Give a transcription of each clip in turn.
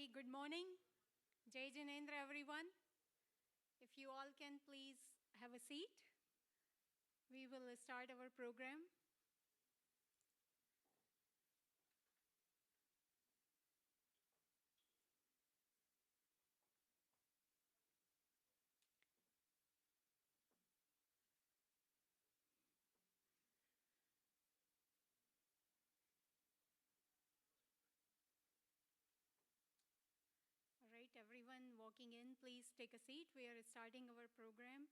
Very good morning. Jai Jinendra, everyone. If you all can please have a seat, we will start our program. All right, everyone walking in, please take a seat. We are starting our program.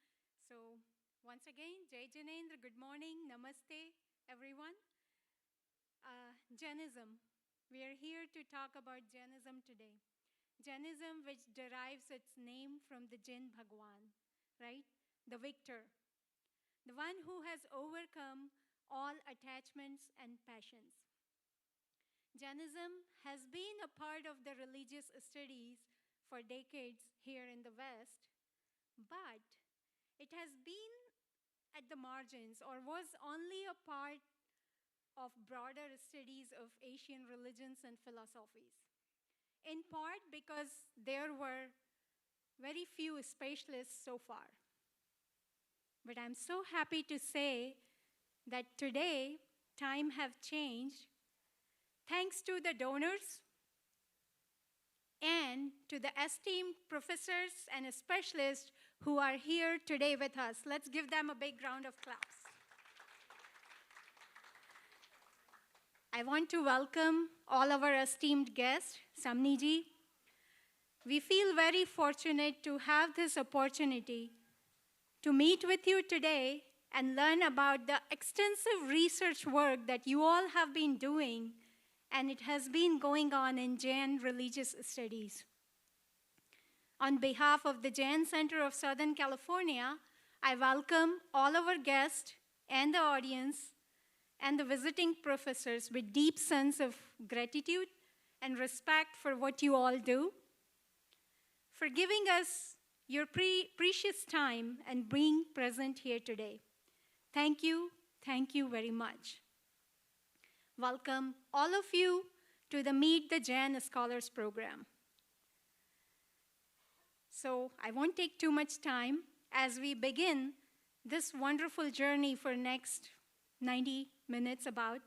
So once again, Jai Jinendra, good morning, namaste, everyone. Jainism. We are here to talk about Jainism today. Jainism, which derives its name from the Jain Bhagwan, right? The victor, the one who has overcome all attachments and passions. Jainism has been a part of the religious studies for decades here in the West, but it has been at the margins or was only a part of broader studies of Asian religions and philosophies, in part because there were very few specialists so far. But I'm so happy to say that today, time have changed thanks to the donors and to the esteemed professors and specialists who are here today with us. Let's give them a big round of applause. I want to welcome all our esteemed guests, Samni ji. We feel very fortunate to have this opportunity to meet with you today and learn about the extensive research work that you all have been doing, and it has been going on in Jain religious studies. On behalf of the Jain Center of Southern California, I welcome all our guests and the audience and the visiting professors with deep sense of gratitude and respect for what you all do, for giving us your precious time and being present here today. Thank you very much. Welcome all of you to the Meet the Jain Scholars program. So I won't take too much time as we begin this wonderful journey for next 90 minutes about,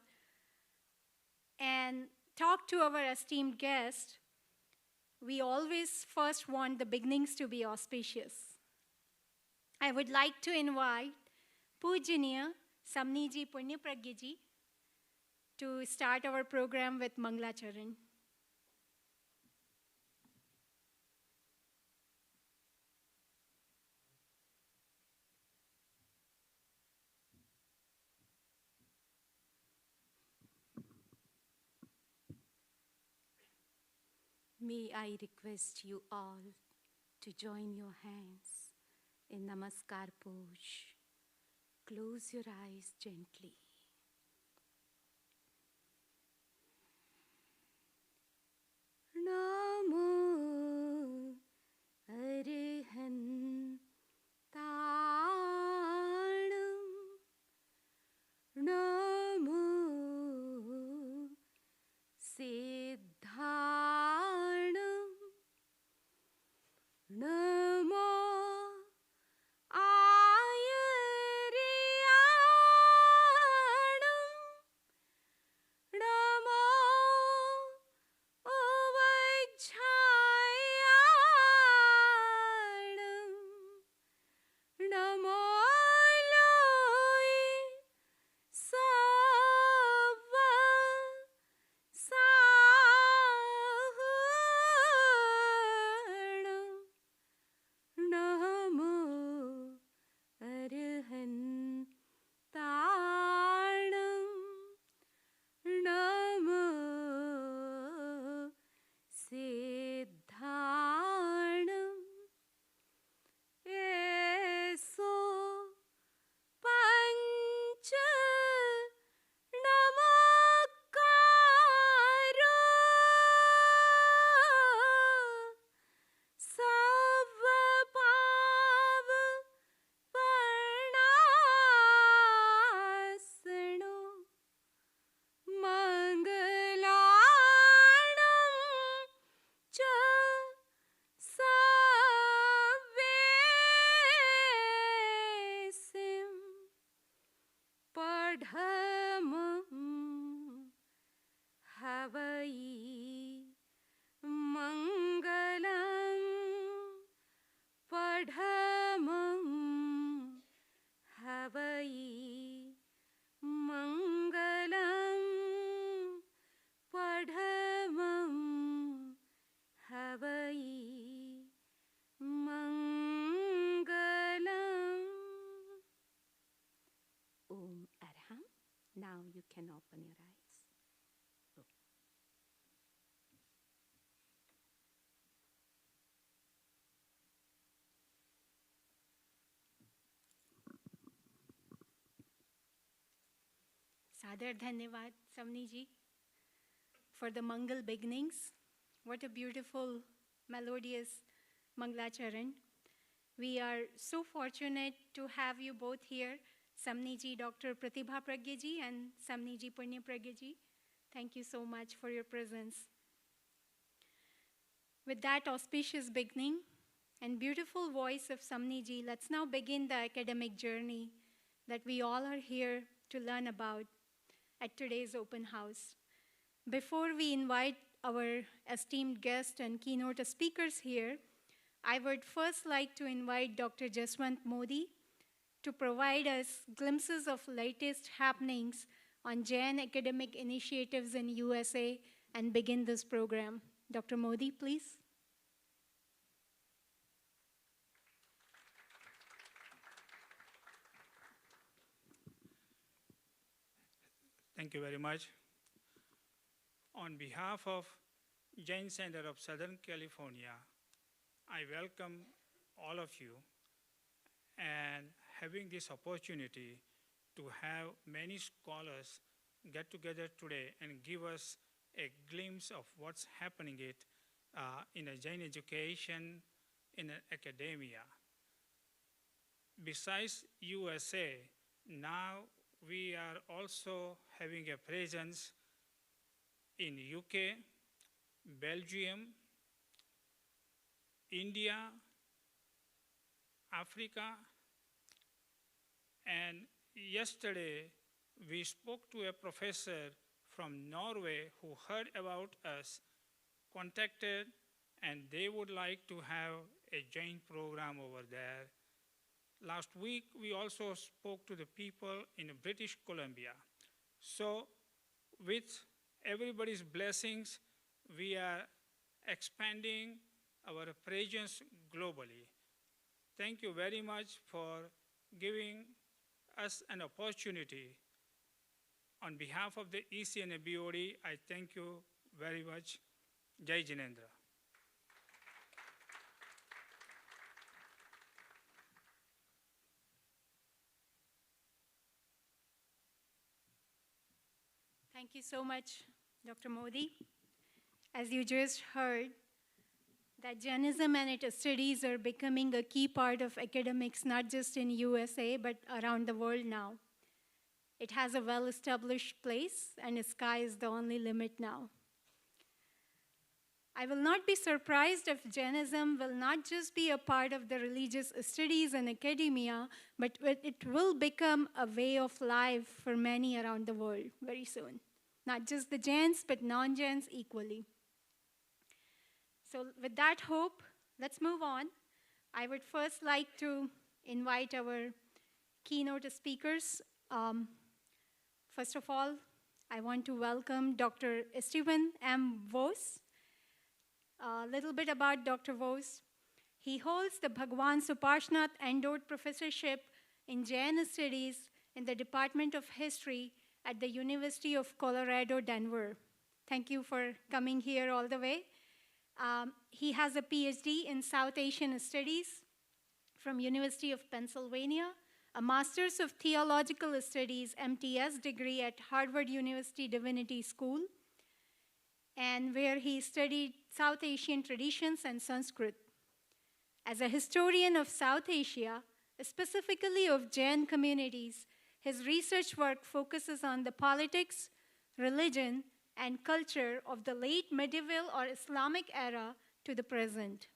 and talk to our esteemed guest. We always first want the beginnings to be auspicious. I would like to invite Pujaniya Samni ji Punya Pragya ji to start our program with Manglacharan. May I request you all to join your hands in Namaskar pose. Close your eyes gently. Namo Arihantanam Namo Siddhanam Namo Ayariyanam Namo Vajjayanam you can open your eyes. Oh. Sadar Dhanyavad, Samni ji, for the Mangal beginnings. What a beautiful, melodious Manglacharan. We are so fortunate to have you both here, Samni ji, Dr. Pratibha Pragya ji, and Samni ji, Punya Pragya ji. Thank you so much for your presence. With that auspicious beginning and beautiful voice of Samni ji, let's now begin the academic journey that we all are here to learn about at today's open house. Before we invite our esteemed guests and keynote speakers here, I would first like to invite Dr. Jaswant Modi to provide us glimpses of latest happenings on Jain academic initiatives in USA and begin this program. Dr. Modi, please. Thank you very much. On behalf of Jain Center of Southern California, I welcome all of you, and having this opportunity to have many scholars get together today and give us a glimpse of what's happening in a Jain education, in academia. Besides USA, now we are also having a presence in UK, Belgium, India, Africa, and yesterday we spoke to a professor from Norway who heard about us, contacted, and they would like to have a Jain program over there. Last week, we also spoke to the people in British Columbia. So with everybody's blessings, we are expanding our presence globally. Thank you very much for giving us an opportunity. On behalf of the ECNA BOD, I thank you very much. Jai Jinendra. Thank you so much, Dr. Modi. As you just heard, that Jainism and its studies are becoming a key part of academics, not just in USA, but around the world now. It has a well-established place, and the sky is the only limit now. I will not be surprised if Jainism will not just be a part of the religious studies and academia, but it will become a way of life for many around the world very soon. Not just the Jains, but non-Jains equally. So with that hope, let's move on. I would first like to invite our keynote speakers. First of all, I want to welcome Dr. Esten M. Vose. A little bit about Dr. Vose. He holds the Bhagwan Supashnath Endowed Professorship in Jain Studies in the Department of History at the University of Colorado, Denver. Thank you for coming here all the way. He has a PhD in South Asian Studies from University of Pennsylvania, a Master's of Theological Studies, MTS degree at Harvard University Divinity School, and where he studied South Asian traditions and Sanskrit. As a historian of South Asia, specifically of Jain communities, his research work focuses on the politics, religion, and culture of the late medieval or Islamic era to the present.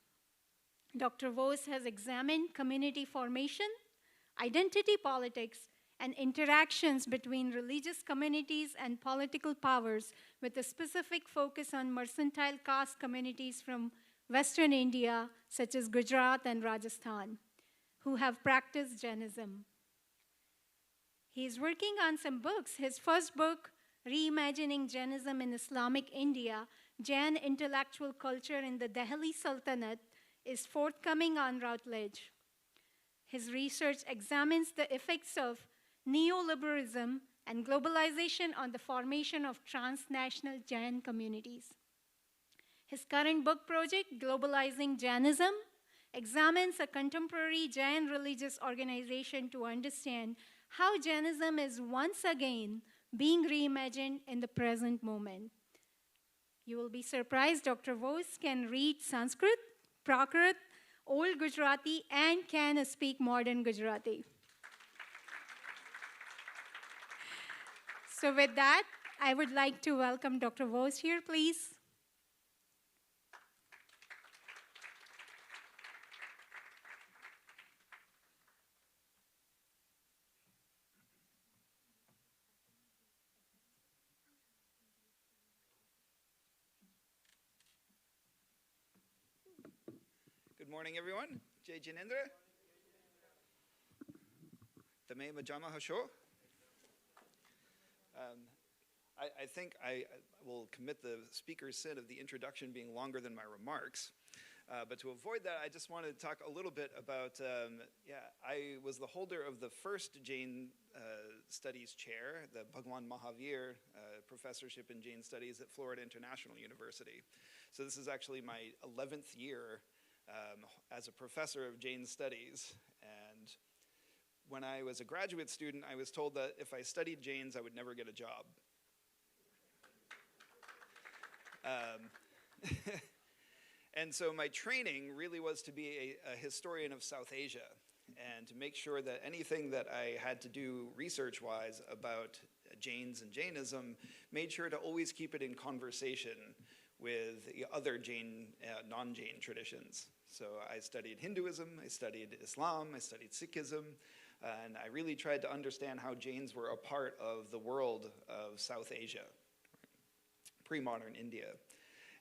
Dr. Vose has examined community formation, identity politics, and interactions between religious communities and political powers with a specific focus on mercantile caste communities from Western India, such as Gujarat and Rajasthan, who have practiced Jainism. He's working on some books. His first book, Reimagining Jainism in Islamic India, Jain Intellectual Culture in the Delhi Sultanate, is forthcoming on Routledge. His research examines the effects of neoliberalism and Globalization on the Formation of Transnational Jain Communities. His current book project, Globalizing Jainism, examines a contemporary Jain religious organization to understand how Jainism is once again being reimagined in the present moment. You will be surprised Dr. Vose can read Sanskrit, Prakrit, Old Gujarati, and can speak modern Gujarati. So with that, I would like to welcome Dr. Vose here, please. Good morning, everyone. Jai Jinendra. Tame Majama Hasho. I think I will commit the speaker's sin of the introduction being longer than my remarks. But to avoid that, I just wanted to talk a little bit about, I was the holder of the first Jain Studies chair, the Bhagwan Mahavir Professorship in Jain Studies at Florida International University. So this is actually my 11th year as a professor of Jain Studies. And when I was a graduate student, I was told that if I studied Jains, I would never get a job. And so my training really was to be a historian of South Asia and to make sure that anything that I had to do research-wise about Jains and Jainism made sure to always keep it in conversation with the other Jain, non-Jain traditions. So I studied Hinduism, I studied Islam, I studied Sikhism, and I really tried to understand how Jains were a part of the world of South Asia, pre-modern India.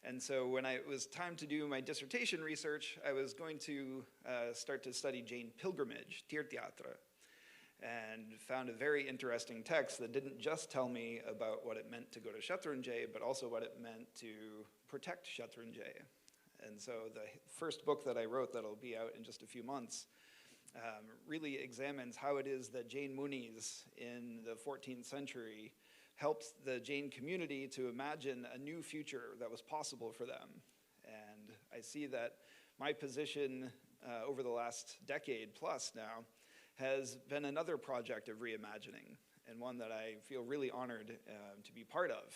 And so when it was time to do my dissertation research, I was going to start to study Jain pilgrimage, Tirthyatra, and found a very interesting text that didn't just tell me about what it meant to go to Shatrunjay, but also what it meant to protect Shatrunjay. And so the first book that I wrote that'll be out in just a few months really examines how it is that Jain Munis in the 14th century helped the Jain community to imagine a new future that was possible for them. And I see that my position over the last decade plus now has been another project of reimagining, and one that I feel really honored to be part of.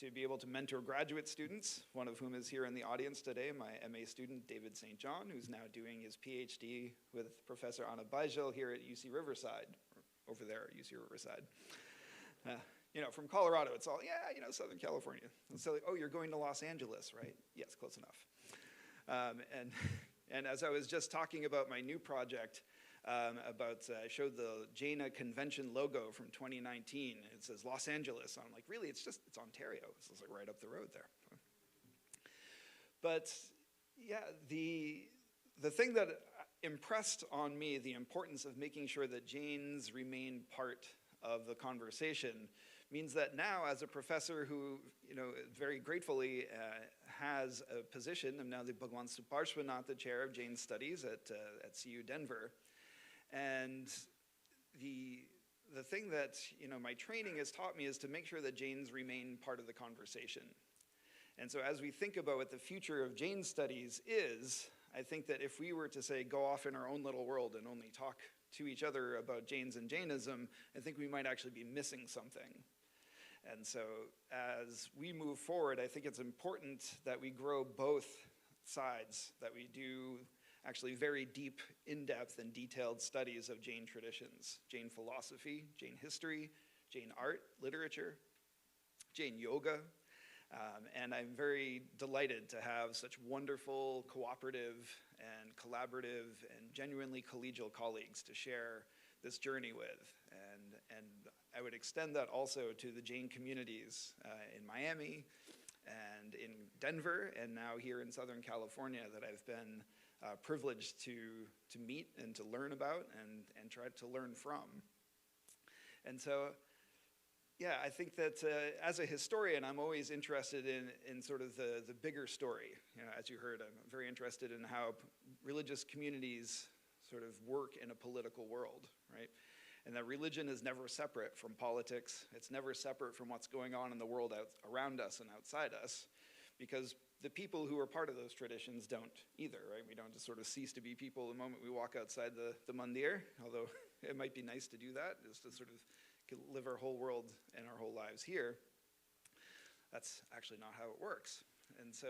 To be able to mentor graduate students, one of whom is here in the audience today, my MA student, David St. John, who's now doing his PhD with Professor Anna Baijal here at UC Riverside, over there at UC Riverside. You know, from Colorado, it's all, yeah, you know, Southern California. And so, like, oh, you're going to Los Angeles, right? Yes, close enough. And as I was just talking about my new project, I showed the Jaina Convention logo from 2019. It says Los Angeles. I'm like, really? It's Ontario. It's like right up the road there. But yeah, the thing that impressed on me the importance of making sure that Jains remain part of the conversation means that now, as a professor who, you know, very gratefully has a position, I'm now the Bhagwan Suparshvanath, the chair of Jain Studies at CU Denver. And the thing that, you know, my training has taught me is to make sure that Jains remain part of the conversation. And so as we think about what the future of Jain studies is, I think that if we were to say go off in our own little world and only talk to each other about Jains and Jainism, I think we might actually be missing something. And so as we move forward, I think it's important that we grow both sides, that we do actually very deep, in-depth, and detailed studies of Jain traditions, Jain philosophy, Jain history, Jain art, literature, Jain yoga. And I'm very delighted to have such wonderful, cooperative, and collaborative, and genuinely collegial colleagues to share this journey with. And I would extend that also to the Jain communities in Miami and in Denver, and now here in Southern California that I've been privileged to meet and to learn about and try to learn from. And so, yeah, I think that as a historian, I'm always interested in sort of the bigger story. You know, as you heard, I'm very interested in how religious communities sort of work in a political world, right? and that religion is never separate from politics. It's never separate from what's going on in the world around us and outside us, because the people who are part of those traditions don't either, right? We don't just sort of cease to be people the moment we walk outside the mandir, although it might be nice to do that, just to sort of live our whole world and our whole lives here. That's actually not how it works. And so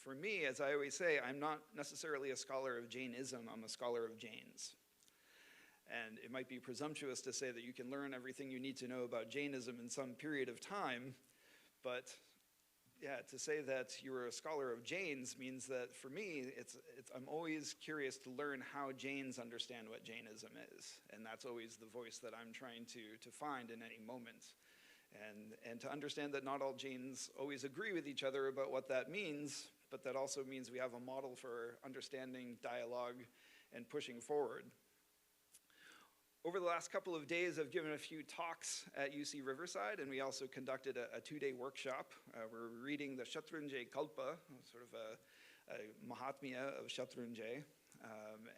for me, as I always say, I'm not necessarily a scholar of Jainism, I'm a scholar of Jains. And it might be presumptuous to say that you can learn everything you need to know about Jainism in some period of time, but yeah, to say that you're a scholar of Jains means that for me, I'm always curious to learn how Jains understand what Jainism is. And that's always the voice that I'm trying to find in any moment. And to understand that not all Jains always agree with each other about what that means, but that also means we have a model for understanding dialogue and pushing forward. Over the last couple of days, I've given a few talks at UC Riverside, and we also conducted a two-day workshop. We're reading the Shatrunjay Kalpa, sort of a Mahatmya of Shatrunjay,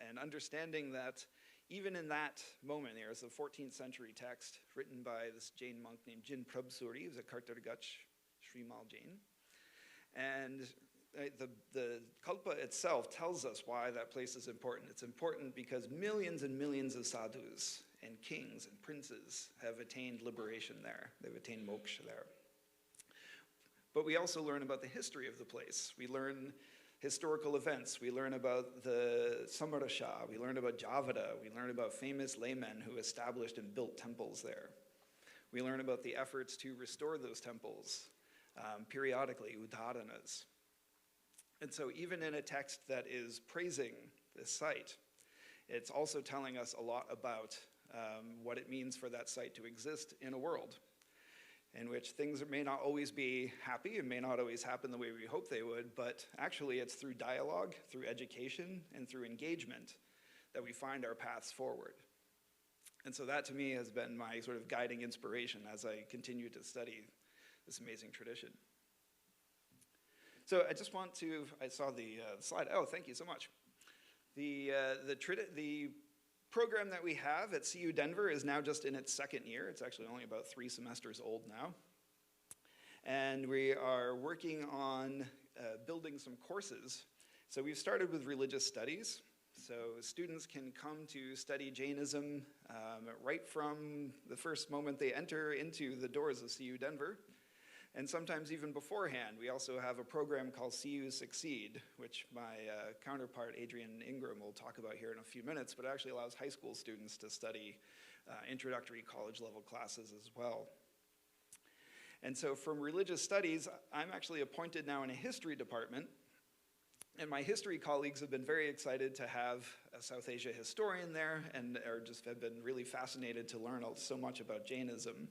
and understanding that even in that moment, there's a 14th century text written by this Jain monk named Jin Prabhsuri, who's a Kartargach Srimal Jain. And the Kalpa itself tells us why that place is important. It's important because millions and millions of sadhus and kings and princes have attained liberation there. They've attained moksha there. But we also learn about the history of the place. We learn historical events. We learn about the Samarasha. We learn about Javada. We learn about famous laymen who established and built temples there. We learn about the efforts to restore those temples periodically, udharanas. And so even in a text that is praising this site, it's also telling us a lot about what it means for that site to exist in a world in which things may not always be happy and may not always happen the way we hope they would, but actually it's through dialogue, through education, and through engagement that we find our paths forward. And so that to me has been my sort of guiding inspiration as I continue to study this amazing tradition. So I just want to, I saw the slide. Oh, thank you so much. The program that we have at CU Denver is now just in its second year. It's actually only about 3 semesters old now. And we are working on building some courses. So we've started with religious studies. So students can come to study Jainism right from the first moment they enter into the doors of CU Denver. And sometimes even beforehand. We also have a program called CU Succeed, which my counterpart, Adrian Ingram, will talk about here in a few minutes, but it actually allows high school students to study introductory college-level classes as well. And so from religious studies, I'm actually appointed now in a history department, and my history colleagues have been very excited to have a South Asia historian there, and have been really fascinated to learn so much about Jainism.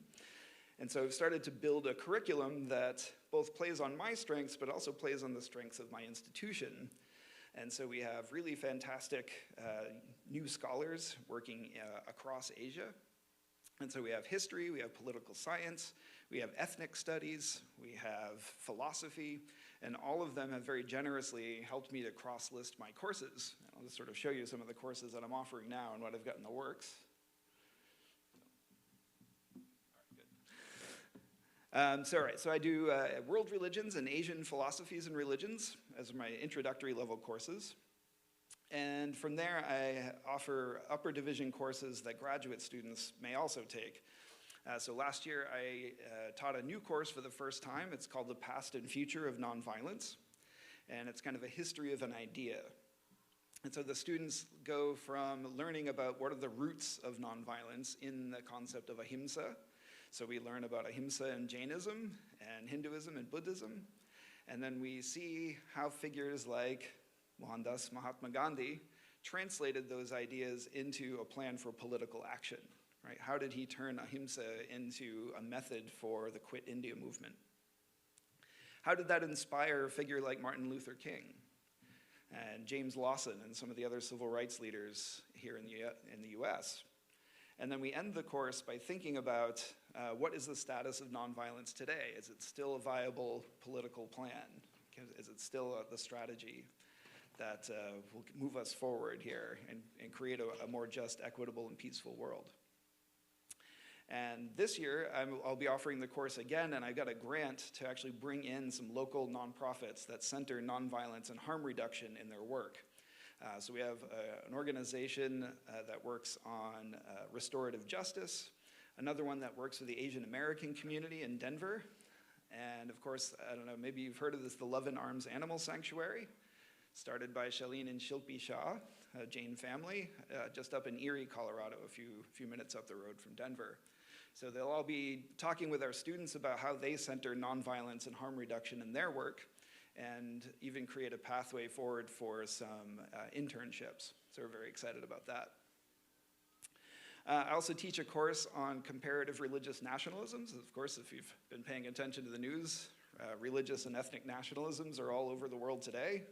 And so I've started to build a curriculum that both plays on my strengths, but also plays on the strengths of my institution. And so we have really fantastic new scholars working across Asia. And so we have history, we have political science, we have ethnic studies, we have philosophy, and all of them have very generously helped me to cross-list my courses. And I'll just sort of show you some of the courses that I'm offering now and what I've got in the works. So I do World Religions and Asian Philosophies and Religions as my introductory level courses. And from there, I offer upper division courses that graduate students may also take. So last year, I taught a new course for the first time. It's called The Past and Future of Nonviolence. And it's kind of a history of an idea. And so the students go from learning about what are the roots of nonviolence in the concept of ahimsa. So we learn about ahimsa in Jainism and Hinduism and Buddhism. And then we see how figures like Mohandas Mahatma Gandhi translated those ideas into a plan for political action, right? How did he turn ahimsa into a method for the Quit India movement? How did that inspire a figure like Martin Luther King and James Lawson and some of the other civil rights leaders here in the US? And then we end the course by thinking about what is the status of nonviolence today? Is it still a viable political plan? Is it still the strategy that will move us forward here and create a more just, equitable, and peaceful world? And this year, I'll be offering the course again, and I got a grant to actually bring in some local nonprofits that center nonviolence and harm reduction in their work. So we have an organization that works on restorative justice, another one that works with the Asian American community in Denver, and of course, I don't know, maybe you've heard of this, the Love and Arms Animal Sanctuary, started by Shaleen and Shilpi Shah, a Jain family, just up in Erie, Colorado, a few minutes up the road from Denver. So they'll all be talking with our students about how they center nonviolence and harm reduction in their work, and even create a pathway forward for some internships. So we're very excited about that. I also teach a course on comparative religious nationalisms. Of course, if you've been paying attention to the news, religious and ethnic nationalisms are all over the world today,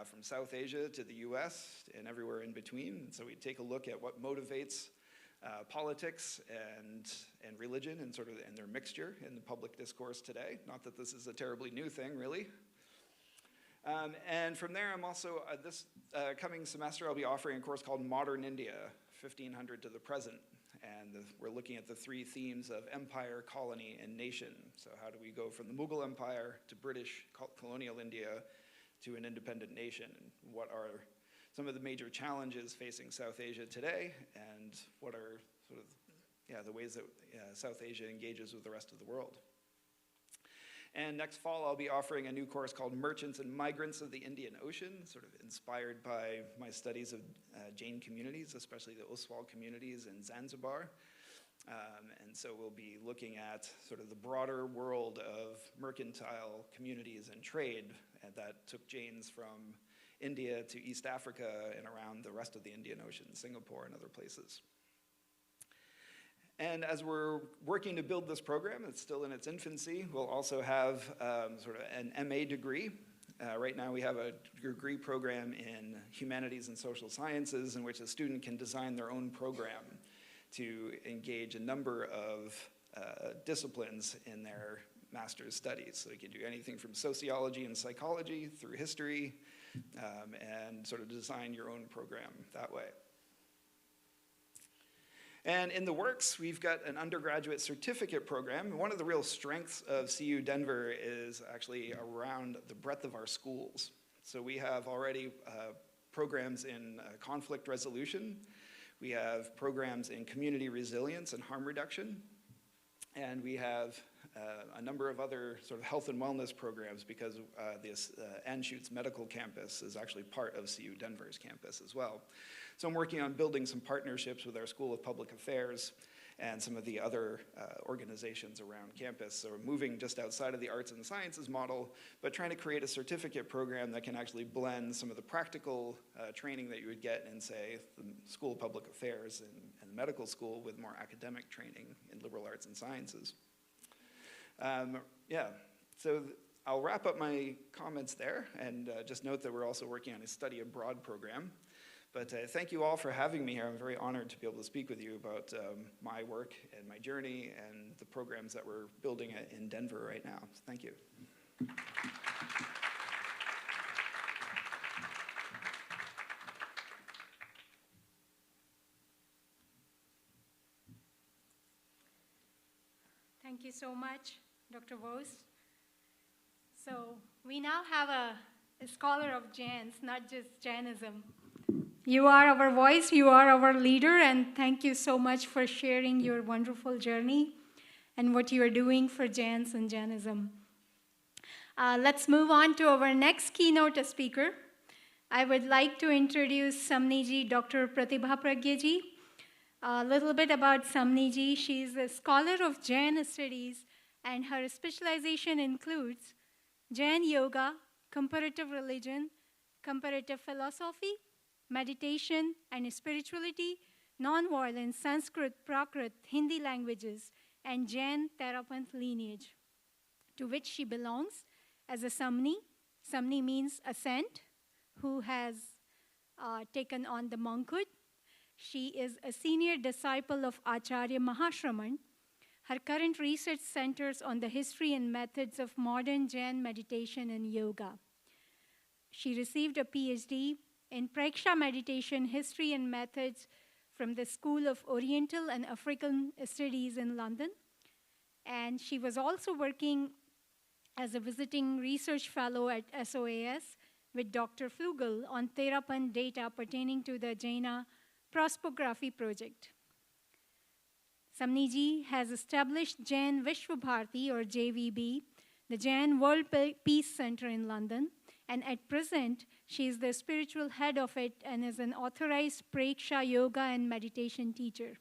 from South Asia to the US and everywhere in between. And so we take a look at what motivates politics and religion and and their mixture in the public discourse today. Not that this is a terribly new thing, really. And from there, I'm also, this coming semester, I'll be offering a course called Modern India, 1500 to the present. And we're looking at the three themes of empire, colony, and nation. So how do we go from the Mughal Empire to British colonial India to an independent nation? And what are some of the major challenges facing South Asia today, and what are the ways that South Asia engages with the rest of the world. And next fall, I'll be offering a new course called Merchants and Migrants of the Indian Ocean, sort of inspired by my studies of Jain communities, especially the Oswal communities in Zanzibar. And so we'll be looking at sort of the broader world of mercantile communities and trade that took Jains from India to East Africa and around the rest of the Indian Ocean, Singapore and other places. And as we're working to build this program, it's still in its infancy, we'll also have sort of an MA degree. Right now we have a degree program in humanities and social sciences in which a student can design their own program to engage a number of disciplines in their master's studies. So you can do anything from sociology and psychology through history, and sort of design your own program that way. And in the works, we've got an undergraduate certificate program. One of the real strengths of CU Denver is actually around the breadth of our schools. So we have already programs in conflict resolution. We have programs in community resilience and harm reduction. And we have a number of other sort of health and wellness programs because this Anschutz Medical Campus is actually part of CU Denver's campus as well. So I'm working on building some partnerships with our School of Public Affairs and some of the other organizations around campus. So we're moving just outside of the arts and sciences model, but trying to create a certificate program that can actually blend some of the practical training that you would get in, say, the School of Public Affairs and the medical school with more academic training in liberal arts and sciences. So I'll wrap up my comments there and just note that we're also working on a study abroad program. But thank you all for having me here. I'm very honored to be able to speak with you about my work and my journey and the programs that we're building in Denver right now. So thank you. Thank you so much, Dr. Vose. So we now have a scholar of Jains, not just Jainism. You are our voice, you are our leader, and thank you so much for sharing your wonderful journey and what you are doing for Jains and Jainism. Let's move on to our next keynote speaker. I would like to introduce Samni ji, Dr. Pratibha Pragya ji. A little bit about Samni ji. She is a scholar of Jain studies, and her specialization includes Jain yoga, comparative religion, comparative philosophy, meditation and spirituality, non-violence, Sanskrit, Prakrit, Hindi languages, and Jain Theravada lineage, to which she belongs as a Samni. Samni means a saint who has taken on the monkhood. She is a senior disciple of Acharya Mahashraman. Her current research centers on the history and methods of modern Jain meditation and yoga. She received a PhD in Praksha meditation, history and methods from the School of Oriental and African Studies in London. And she was also working as a visiting research fellow at SOAS with Dr. Flugel on Therapan data pertaining to the Jaina prosopography project. Samni ji has established Jain Vishwa Bharati, or JVB, the Jain World Peace Center in London, and at present, she is the spiritual head of it and is an authorized Preksha yoga and meditation teacher.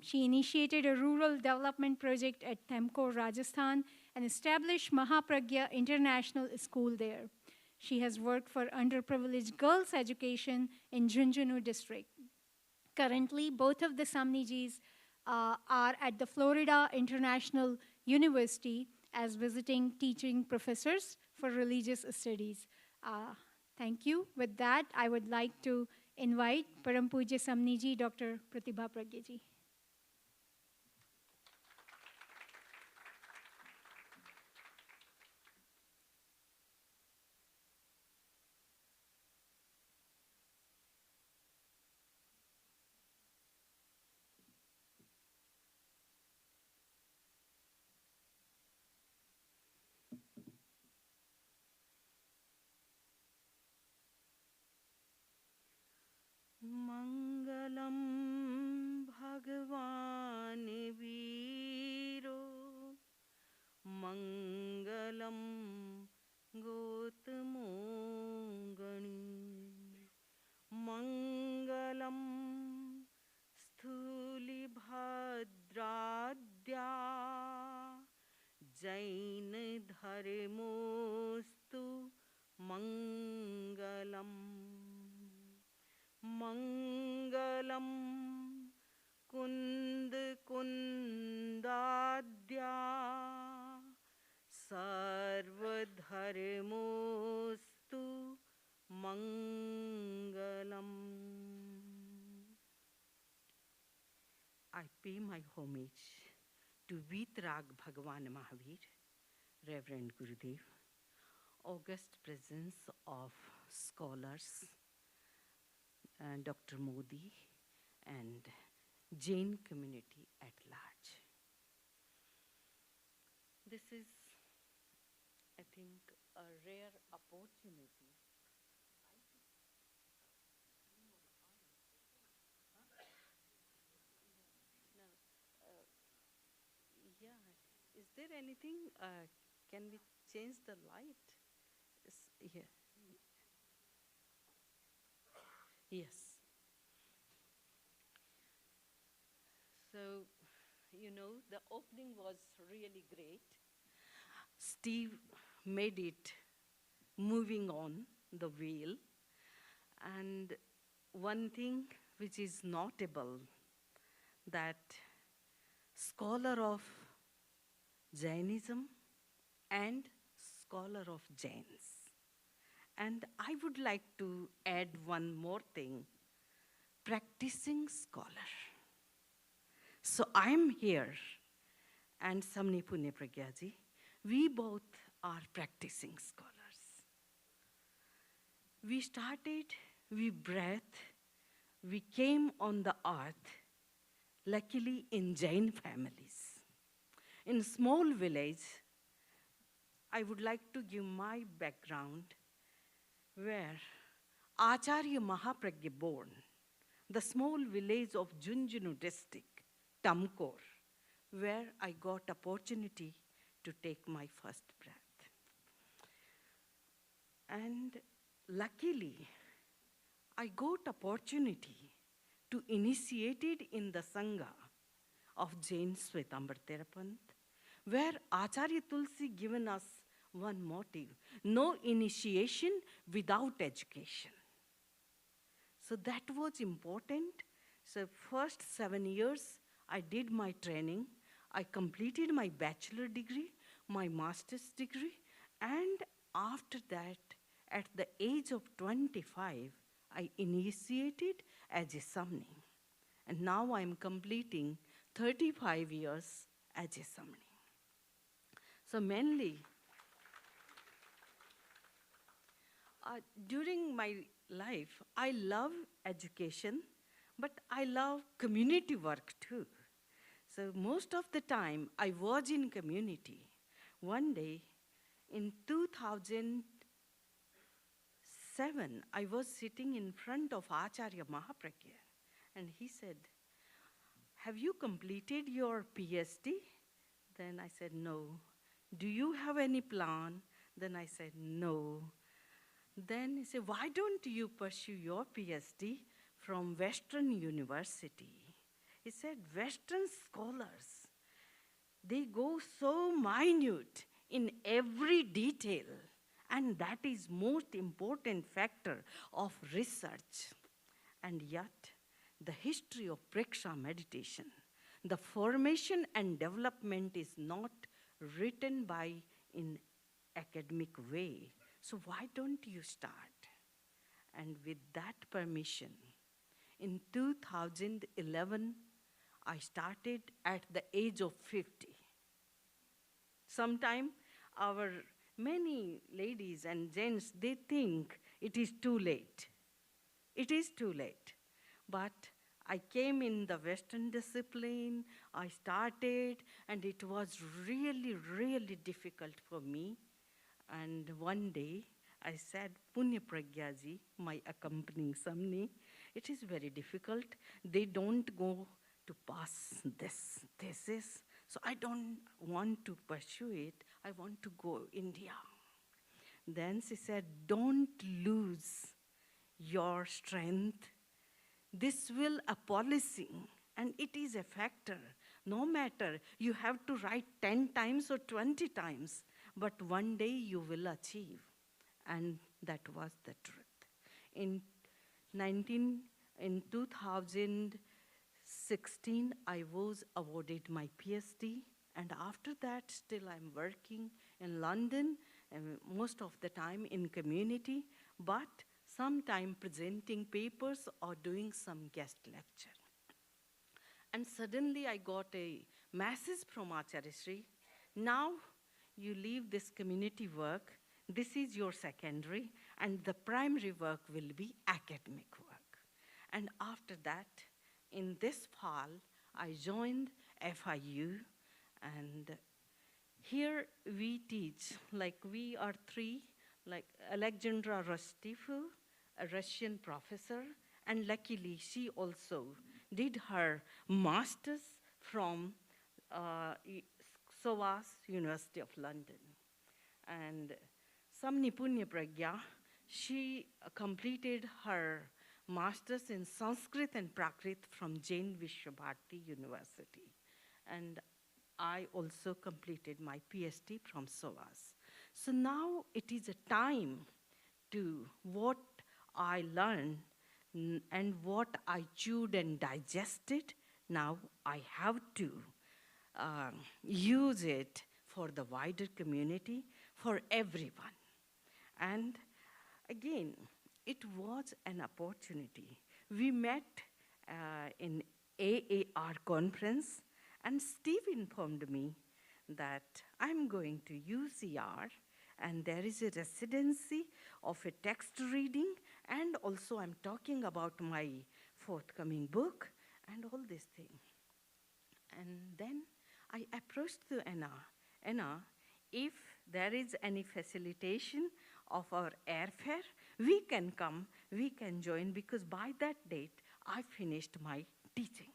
She initiated a rural development project at Thamkor, Rajasthan, and established Mahapragya International School there. She has worked for underprivileged girls' education in Junjunu district. Currently, both of the Samnijis are at the Florida International University as visiting teaching professors for religious studies. Thank you. With that, I would like to invite Param Pujya Samniji, Dr. Pratibha Pragya ji. Mangalam Bhagavan Viro Mangalam Gotamo Gani Mangalam Sthuli Bhadradya Jain Dharmostu Mangalam Mangalam Kund Kundadya Sarvadharmostu Mangalam. I pay my homage to Vitrag Bhagavan Mahavir, Reverend Gurudev, august presence of scholars, Dr. Modi, and Jain community at large. This is, I think, a rare opportunity. Is there anything? Can we change the light? Here. Yes. So, the opening was really great. Steve made it moving on the wheel. And one thing which is notable, that scholar of Jainism and scholar of Jains. And I would like to add one more thing, practicing scholar. So I'm here, and Samni Pune Pragyaji, we both are practicing scholars. We started, we breathed, we came on the earth, luckily in Jain families. In a small village, I would like to give my background, where Acharya Mahapragya born, the small village of Junjunu district, Thamkor, where I got opportunity to take my first breath. And luckily, I got opportunity to initiate it in the Sangha of Jain Swetambar Therapant, where Acharya Tulsi given us one motive, no initiation without education. So that was important. So first 7 years, I did my training. I completed my bachelor degree, my master's degree, and after that, at the age of 25, I initiated as a Samni. And now I'm completing 35 years as a Samni. So mainly, during my life, I love education, but I love community work too. So most of the time, I was in community. One day, in 2007, I was sitting in front of Acharya Mahapragya, and he said, "Have you completed your PhD?" Then I said, "No." "Do you have any plan?" Then I said, "No." Then he said, "Why don't you pursue your PhD from Western University?" He said, "Western scholars, they go so minute in every detail, and that is most important factor of research. And yet, the history of Preksha meditation, the formation and development is not written by in academic way. So why don't you start?" And with that permission, in 2011, I started at the age of 50. Sometime our many ladies and gents, they think it is too late. It is too late. But I came in the Western discipline, I started, and it was really, really difficult for me. And one day, I said, "Punya Pragya ji, my accompanying Samni, it is very difficult. They don't go to pass this thesis, so I don't want to pursue it. I want to go India." Then she said, "Don't lose your strength. This will a policing, and it is a factor. No matter, you have to write 10 times or 20 times, but one day you will achieve." And that was the truth. In 2016, I was awarded my PhD, and after that, still I'm working in London, and most of the time in community, but sometime presenting papers or doing some guest lecture. And suddenly I got a message from Acharya Sri, "Now you leave this community work, this is your secondary, and the primary work will be academic work." And after that, in this fall, I joined FIU, and here we teach, like we are three, like Alexandra Rostifu, a Russian professor, and luckily she also did her master's from SOAS, University of London. And Samni Punya Pragya, she completed her master's in Sanskrit and Prakrit from Jain University. And I also completed my PhD from SOAS. So now it is a time to what I learned and what I chewed and digested. Now I have to use it for the wider community, for everyone. And again, it was an opportunity. We met in AAR conference, and Steve informed me that I'm going to UCR, and there is a residency of a text reading, and also I'm talking about my forthcoming book and all these things. And then I approached to Anna, if there is any facilitation of our airfare, we can come, we can join, because by that date, I finished my teaching.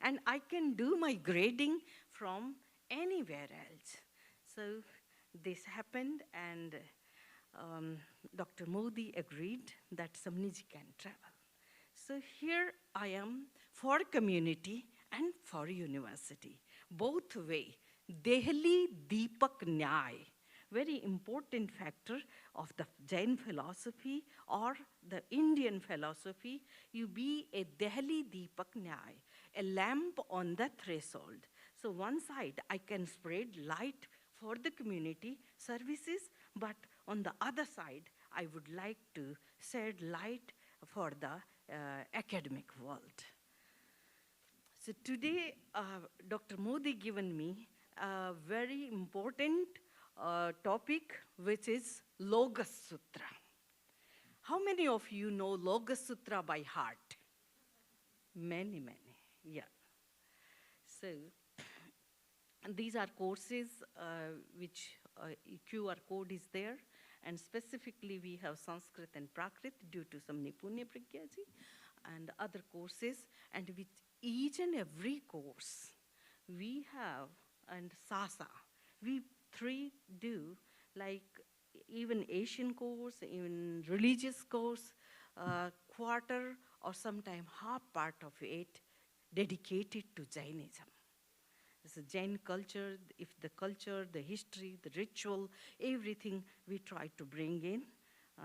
And I can do my grading from anywhere else. So this happened, and Dr. Modi agreed that Samniji can travel. So here I am for community and for university, both way. Delhi Deepak Nyay, very important factor of the Jain philosophy or the Indian philosophy. You be a Delhi Deepak Nyay, a lamp on the threshold. So one side I can spread light for the community services, but on the other side, I would like to shed light for the academic world. So today, Dr. Modi given me a very important topic, which is Logos Sutra. How many of you know Logos Sutra by heart? Many, yeah. So these are courses which QR code is there, and specifically we have Sanskrit and Prakrit due to some Nipunya Pragyaji, and other courses, and with each and every course we have, and Sasa, we three do, like even Asian course, even religious course, quarter or sometime half part of it dedicated to Jainism. It's a Jain culture, if the culture, the history, the ritual, everything we try to bring in,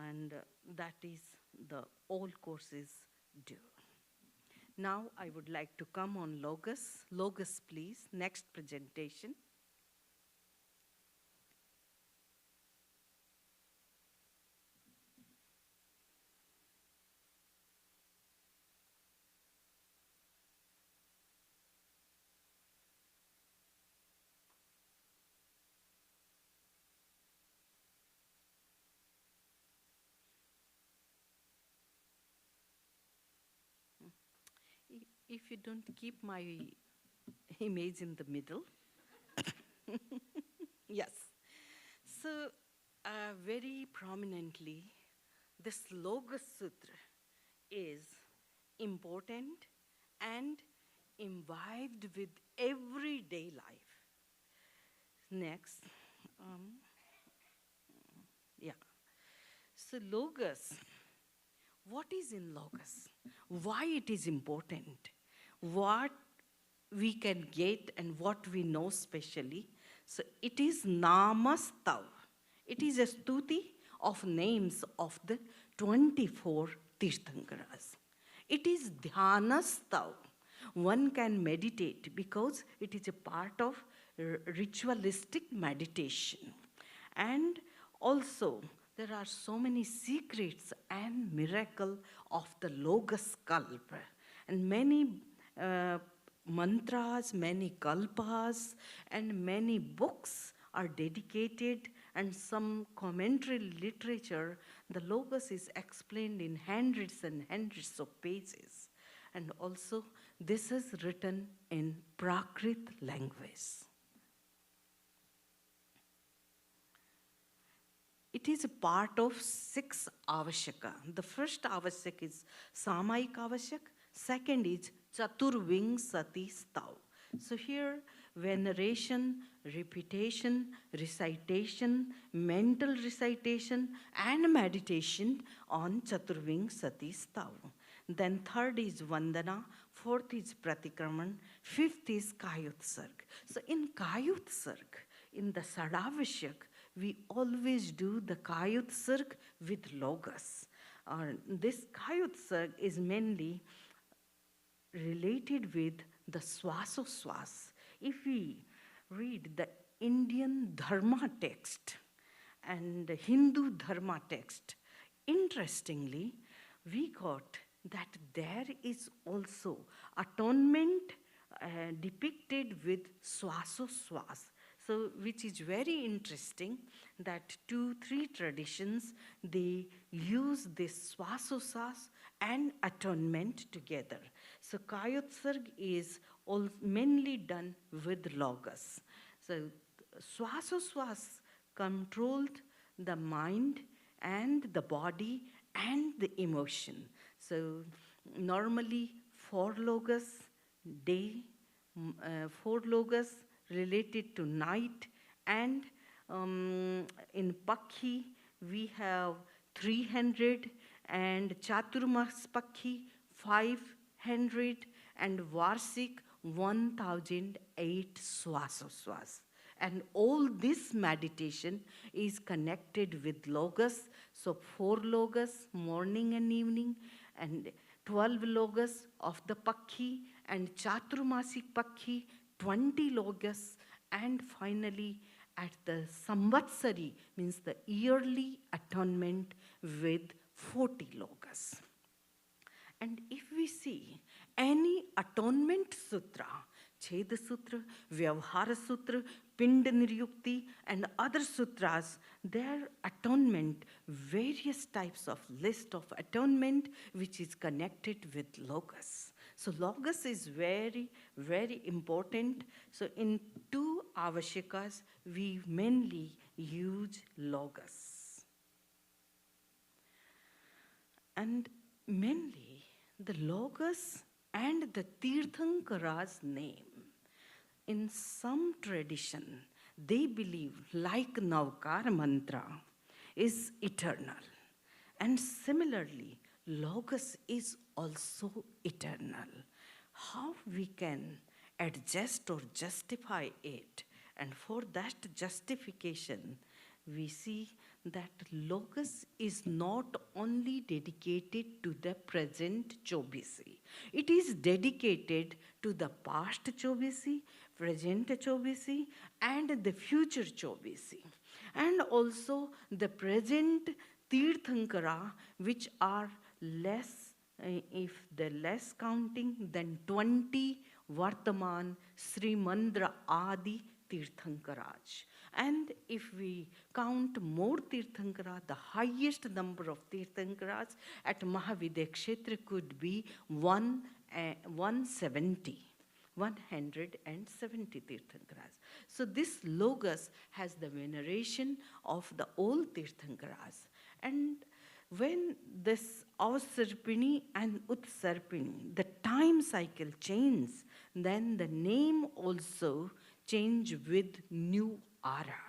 and that is the all courses do. Now I would like to come on Logos. Logos, please, next presentation. If you don't keep my image in the middle. Yes. So very prominently, this Logos Sutra is important and imbibed with everyday life. Next. Yeah. So Logos, what is in Logos? Why it is important? What we can get and what we know specially. So it is Namastav. It is a stuti of names of the 24 Tirthankaras. It is Dhyanastav. One can meditate because it is a part of ritualistic meditation. And also, there are so many secrets and miracle of the Logos Kalpa. And many mantras, many kalpas, and many books are dedicated, and some commentary literature, the Logos is explained in hundreds and hundreds of pages. And also, this is written in Prakrit language. It is a part of 6 avashaka. The first avashak is Samaik avashak. Second is Chaturving Sati Stav. So here, veneration, repetition, recitation, mental recitation, and meditation on Chaturving Sati Stav. Then third is Vandana, fourth is Pratikraman, fifth is Kayutsarg. So in Kayutsarg, in the Sadavashyak, we always do the Kayutsarg with Logos. This Kayutsarg is mainly related with the Swasoswas. If we read the Indian Dharma text and the Hindu Dharma text, interestingly, we got that there is also atonement depicted with Swasoswas. So, which is very interesting that 2-3 traditions, they use this Swasoswas and atonement together. So, Kayutsarg is all mainly done with Logos. So, Swasoswas controlled the mind and the body and the emotion. So, normally 4 Logos day, 4 Logos related to night, and in Pakhi we have 300, and Chaturmas Pakhi 500, and Varsik 1008 Swasoswas. And all this meditation is connected with Logos. So 4 Logos morning and evening, and 12 Logos of the Pakhi, and Chaturmasik Pakhi 20 Logos, and finally at the Samvatsari, means the yearly atonement, with 40 Logos. And if we see any atonement sutra, Cheda Sutra, Vyavhara Sutra, Pinda Niryukti, and other sutras, their atonement, various types of list of atonement which is connected with Logos. So logos is very, very important. So in two avashikas, we mainly use logos. And mainly the logos and the Tirthankara's name. In some tradition, they believe like Navkar mantra is eternal. And similarly, logos is also eternal. How we can adjust or justify it? And for that justification, we see that logos is not only dedicated to the present Chobisi. It is dedicated to the past Chobisi, present Chobisi, and the future Chobisi. And also the present Tirthankara, which are less, if the less counting, then 20 Vartaman Srimandra Adi Tirthankaraj. And if we count more Tirthankara, the highest number of Tirthankaras at Mahavidya Kshetra could be 170. 170 Tirthankaras. So this logos has the veneration of the old Tirthankaras. And when this Avasarpini and Utsarpini, the time cycle changes, then the name also change with new ara.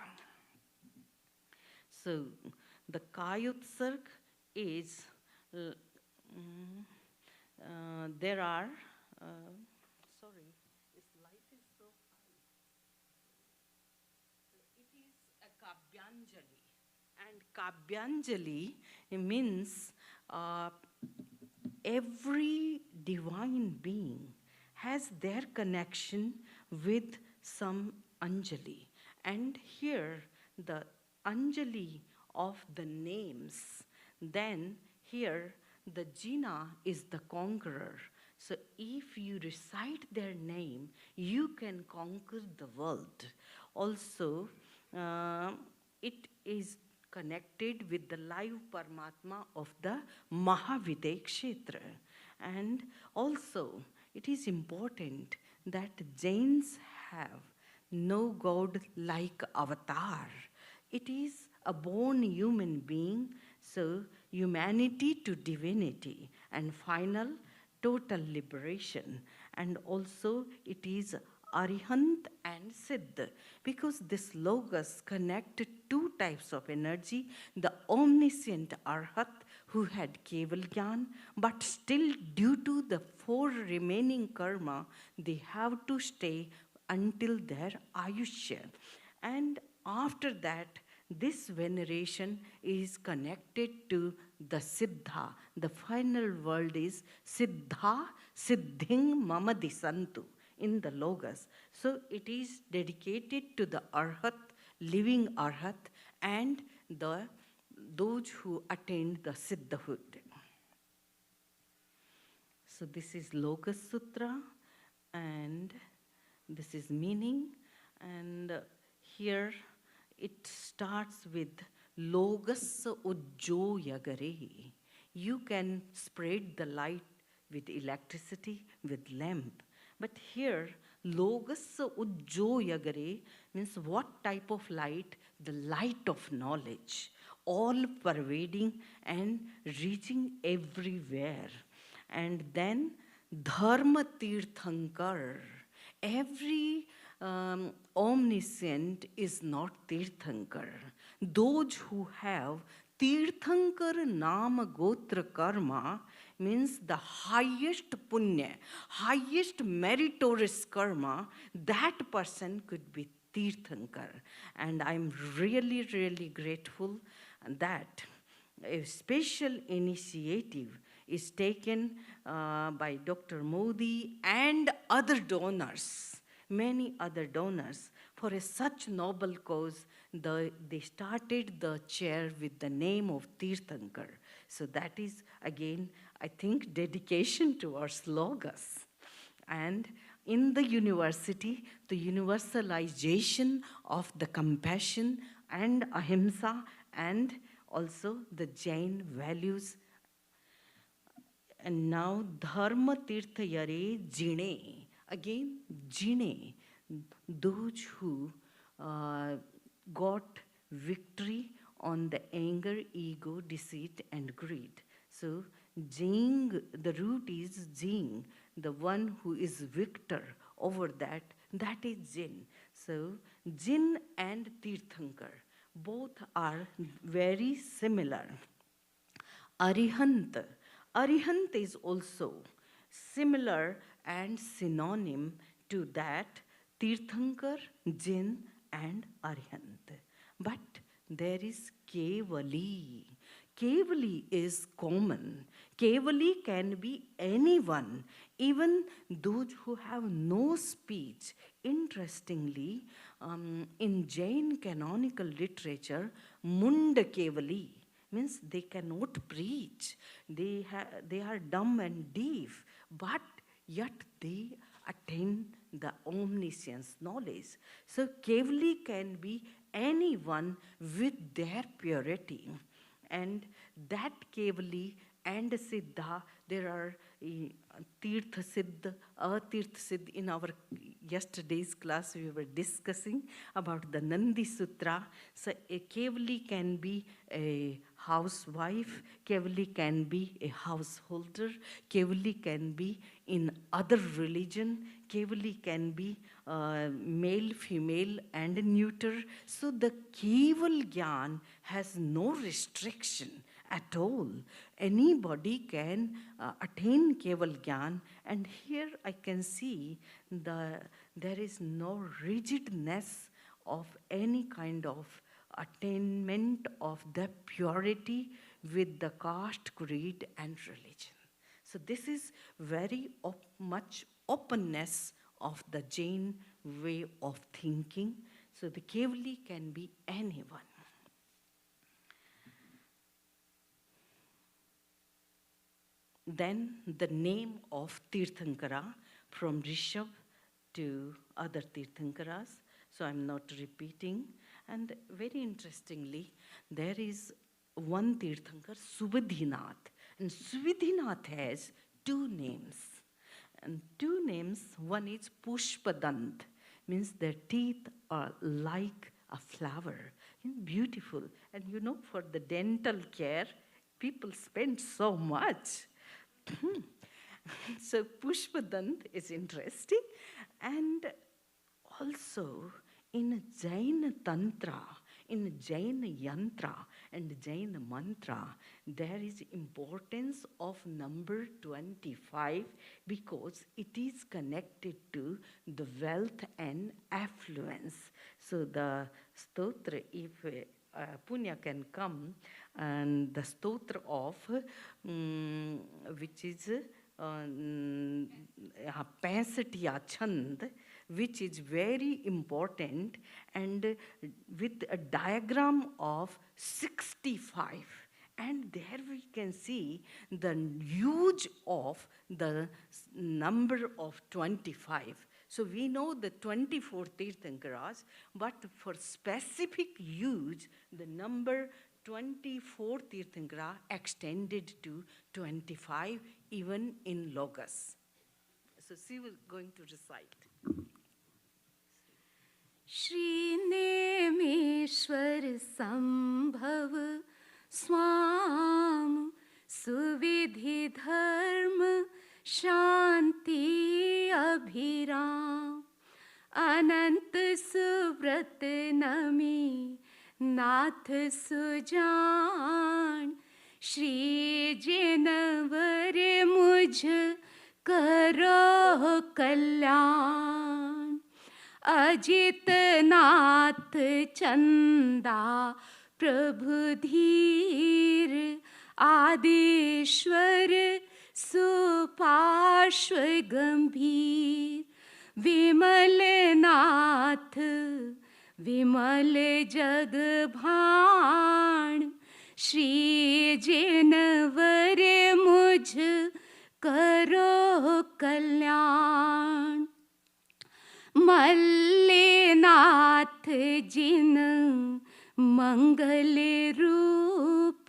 So the Kayutsarg is, there are, sorry, this light is so high. It is a Kabyanjali, and Kabyanjali means every divine being has their connection with some Anjali. And here the Anjali of the names, then here the Jina is the conqueror. So if you recite their name, you can conquer the world. Also, it is connected with the live Paramatma of the Mahavidya Kshetra. And also, it is important that Jains have no god like avatar. It is a born human being, so humanity to divinity, and final total liberation. And also it is Arihant and Siddha, because this logos connected two types of energy, the omniscient Arhat who had Keval Gyan, but still due to the 4 remaining karma, they have to stay until their Ayushya. And after that, this veneration is connected to the Siddha. The final word is Siddha Siddhing Mama Disantu in the logos. So it is dedicated to the Arhat, living Arhat, and those who attained the Siddhahood. So this is Logos Sutra, and this is meaning, and here it starts with Logos Ujjo Yagare. You can spread the light with electricity, with lamp. But here, Logos Ujjo Yagare means what type of light? The light of knowledge, all pervading and reaching everywhere. And then Dharma Tirthankar. Every omniscient is not Tirthankar. Those who have Tirthankar Nama Gotra Karma means the highest punya, highest meritorious karma, that person could be Tirthankar. And I'm really, really grateful that a special initiative is taken by Dr. Modi and other donors, many other donors, for such noble cause. They started the chair with the name of Tirthankar. So that is, again, I think, dedication towards logos. And in the university, the universalization of the compassion and ahimsa, and also the Jain values And now Dharma Tirtha Yare Jine. Again, Jine. Those who got victory on the anger, ego, deceit, and greed. So, Jing, the root is Jing, the one who is victor over that, that is Jin. So, Jin and Tirthankar, both are very similar. Arihant. Arihant is also similar and synonym to that Tirthankar, Jin, and Arihant. But there is Kevali. Kevali is common. Kevali can be anyone, even those who have no speech. Interestingly, in Jain canonical literature, Munda Kevali means they cannot preach. They are dumb and deaf, but yet they attain the omniscience knowledge. So Kevali can be anyone with their purity. And that Kevali and Siddha, there are Tirtha Siddha, Tirtha Siddha. In our yesterday's class, we were discussing about the Nandi Sutra. So a Kevali can be a housewife, Kevali can be a householder, Kevali can be in other religion, Kevali can be male, female, and neuter. So the Keval Gyan has no restriction at all. Anybody can attain Keval Gyan, and here I can see there is no rigidness of any kind of attainment of the purity with the caste, creed, and religion. So this is very much openness of the Jain way of thinking. So the Kevali can be anyone. Then the name of Tirthankara, from Rishabh to other Tirthankaras, so I'm not repeating. And very interestingly, there is one Tirthankar, Subhadinath. And Subhadinath has two names. And two names, one is Pushpadant, means their teeth are like a flower, beautiful. And you know, for the dental care, people spend so much. So Pushpadant is interesting. And also in Jain Tantra, in Jain Yantra and Jain Mantra, there is importance of number 25 because it is connected to the wealth and affluence. So the stotra, if Punya can come, and the stotra of, which is Pansatiya Chand, which is very important, and with a diagram of 65. And there we can see the use of the number of 25. So we know the 24 Tirthankaras, but for specific use, the number 24 Tirthankara extended to 25, even in Logos. So she was going to recite. Shri Nemeshwar Sambhav Swam Suvidhi Dharma Shanti Abhiram Anant Subrat Nami Nath Sujan Shri Janavare Mujh Karo Kalyan Ajit Nath Chanda Prabhudhir Adishwar Supashwa Gambhir Vimal Nath Vimal Jagbhan Shri Janavare Mujh Karo Kalyan Mallinath Jin Mangal Roop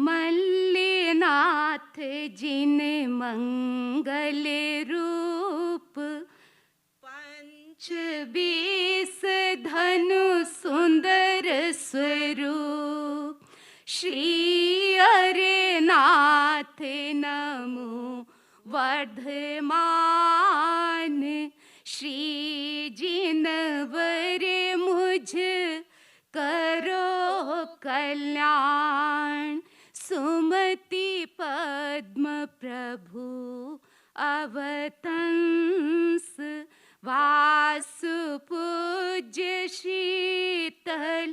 Mallinath जिन मंगल रूप, पंच बीस धनु सुंदर स्वरूप, श्री अरेनाथ नमो वर्धमान, श्री जिनवर मुझ करो कल्याण, सुमति पद्म प्रभु अवतंस, वासु पूज्य शीतल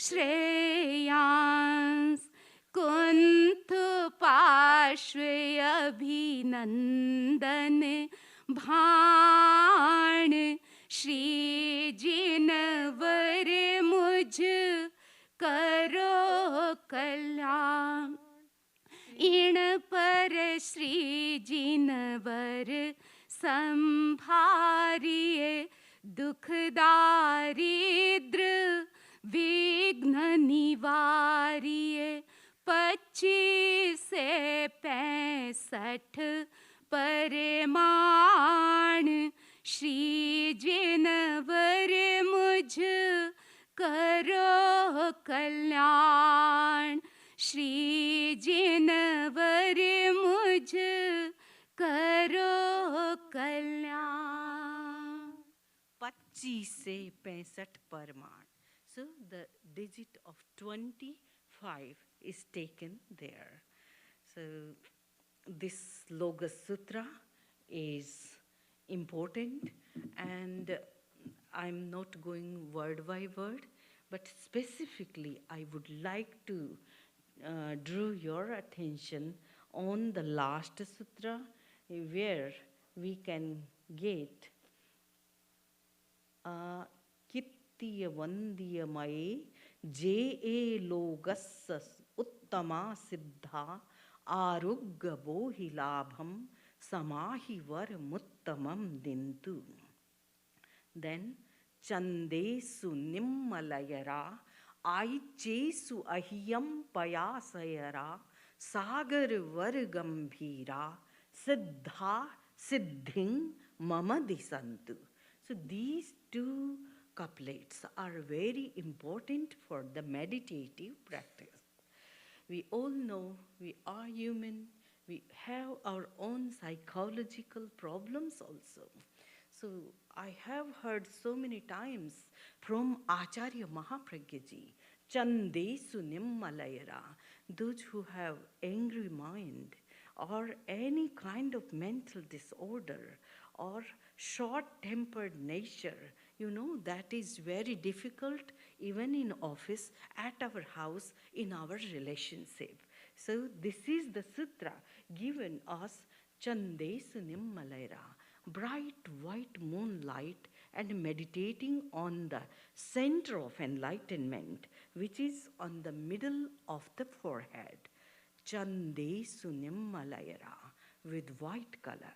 श्रेयांस, कुंथ पार्श्व अभिनंदन भाण, श्री जिनवर मुझ करो कल्याण, इण पर श्री जिनवर संभारिये, दुख दारिद्र विघ्न निवारिये, 25 से 65 परमाण, श्री जिनवर मुझ करो कल्याण, श्री जिनवर मुझ करो कल्याण। 25 से 65 परमाण. So the digit of 25 is taken there. So this Loga Sutra is important, and I'm not going word by word, but specifically I would like to draw your attention on the last sutra, where we can get kittiya vandiya mae je e logas uttama siddha arugga bohi labham samahi var muttamam dintu. Then chandesu nimmalayara aichesu ahiyam payasayara sagar vargambhira siddha siddhing mama disantu. So these two couplets are very important for the meditative practice. We all know we are human, we have our own psychological problems also. So I have heard so many times from Acharya Mahapragya ji, Chandesu Nimmalayara, those who have angry mind or any kind of mental disorder or short-tempered nature, you know, that is very difficult even in office, at our house, in our relationship. So this is the sutra given us, Chandesu Nimmalayara, bright white moonlight, and meditating on the center of enlightenment, which is on the middle of the forehead. Chandesu Nimmalayara, with white color.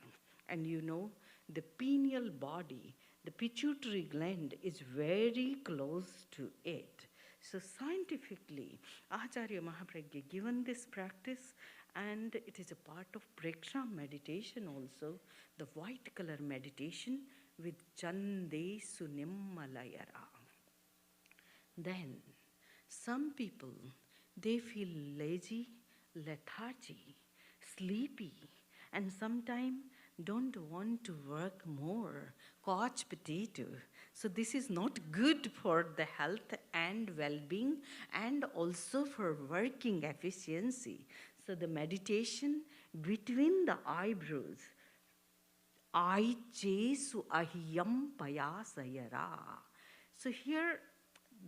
And you know, the pineal body, the pituitary gland, is very close to it. So scientifically, Acharya Mahapragya given this practice, and it is a part of Preksha meditation also, the white color meditation with Chandesu Nimmalayara. Then some people, they feel lazy, lethargy, sleepy, and sometimes don't want to work more, couch potato. So this is not good for the health and well-being, and also for working efficiency. So the meditation between the eyebrows, Aichesu ahiyam payasayara. So here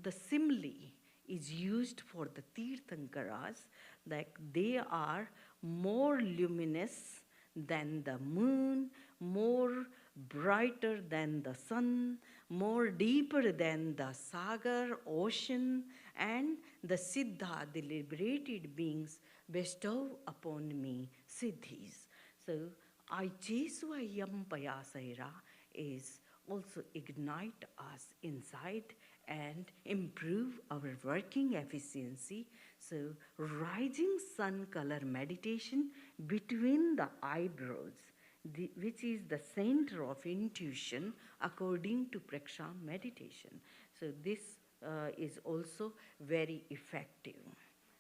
the simile is used for the Tirthankaras, like they are more luminous than the moon, more brighter than the sun, more deeper than the sagar, ocean, and the siddha, the liberated beings, bestow upon me siddhis. So, Aichesu ayam payasayara is also ignite us inside and improve our working efficiency. So rising sun color meditation between the eyebrows, which is the center of intuition according to Praksham meditation. So this is also very effective.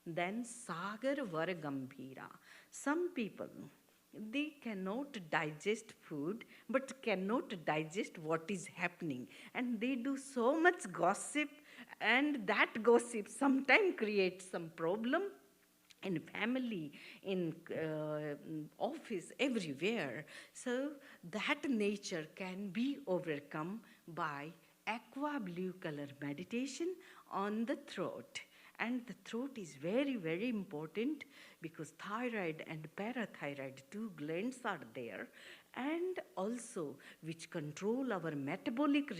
Then Sagar Varagambhira. Some people, they cannot digest food but cannot digest what is happening, and they do so much gossip, and that gossip sometimes creates some problem in family, in office, everywhere. So that nature can be overcome by aqua blue color meditation on the throat. And the throat is very, very important because thyroid and parathyroid, two glands are there, and also which control our metabolic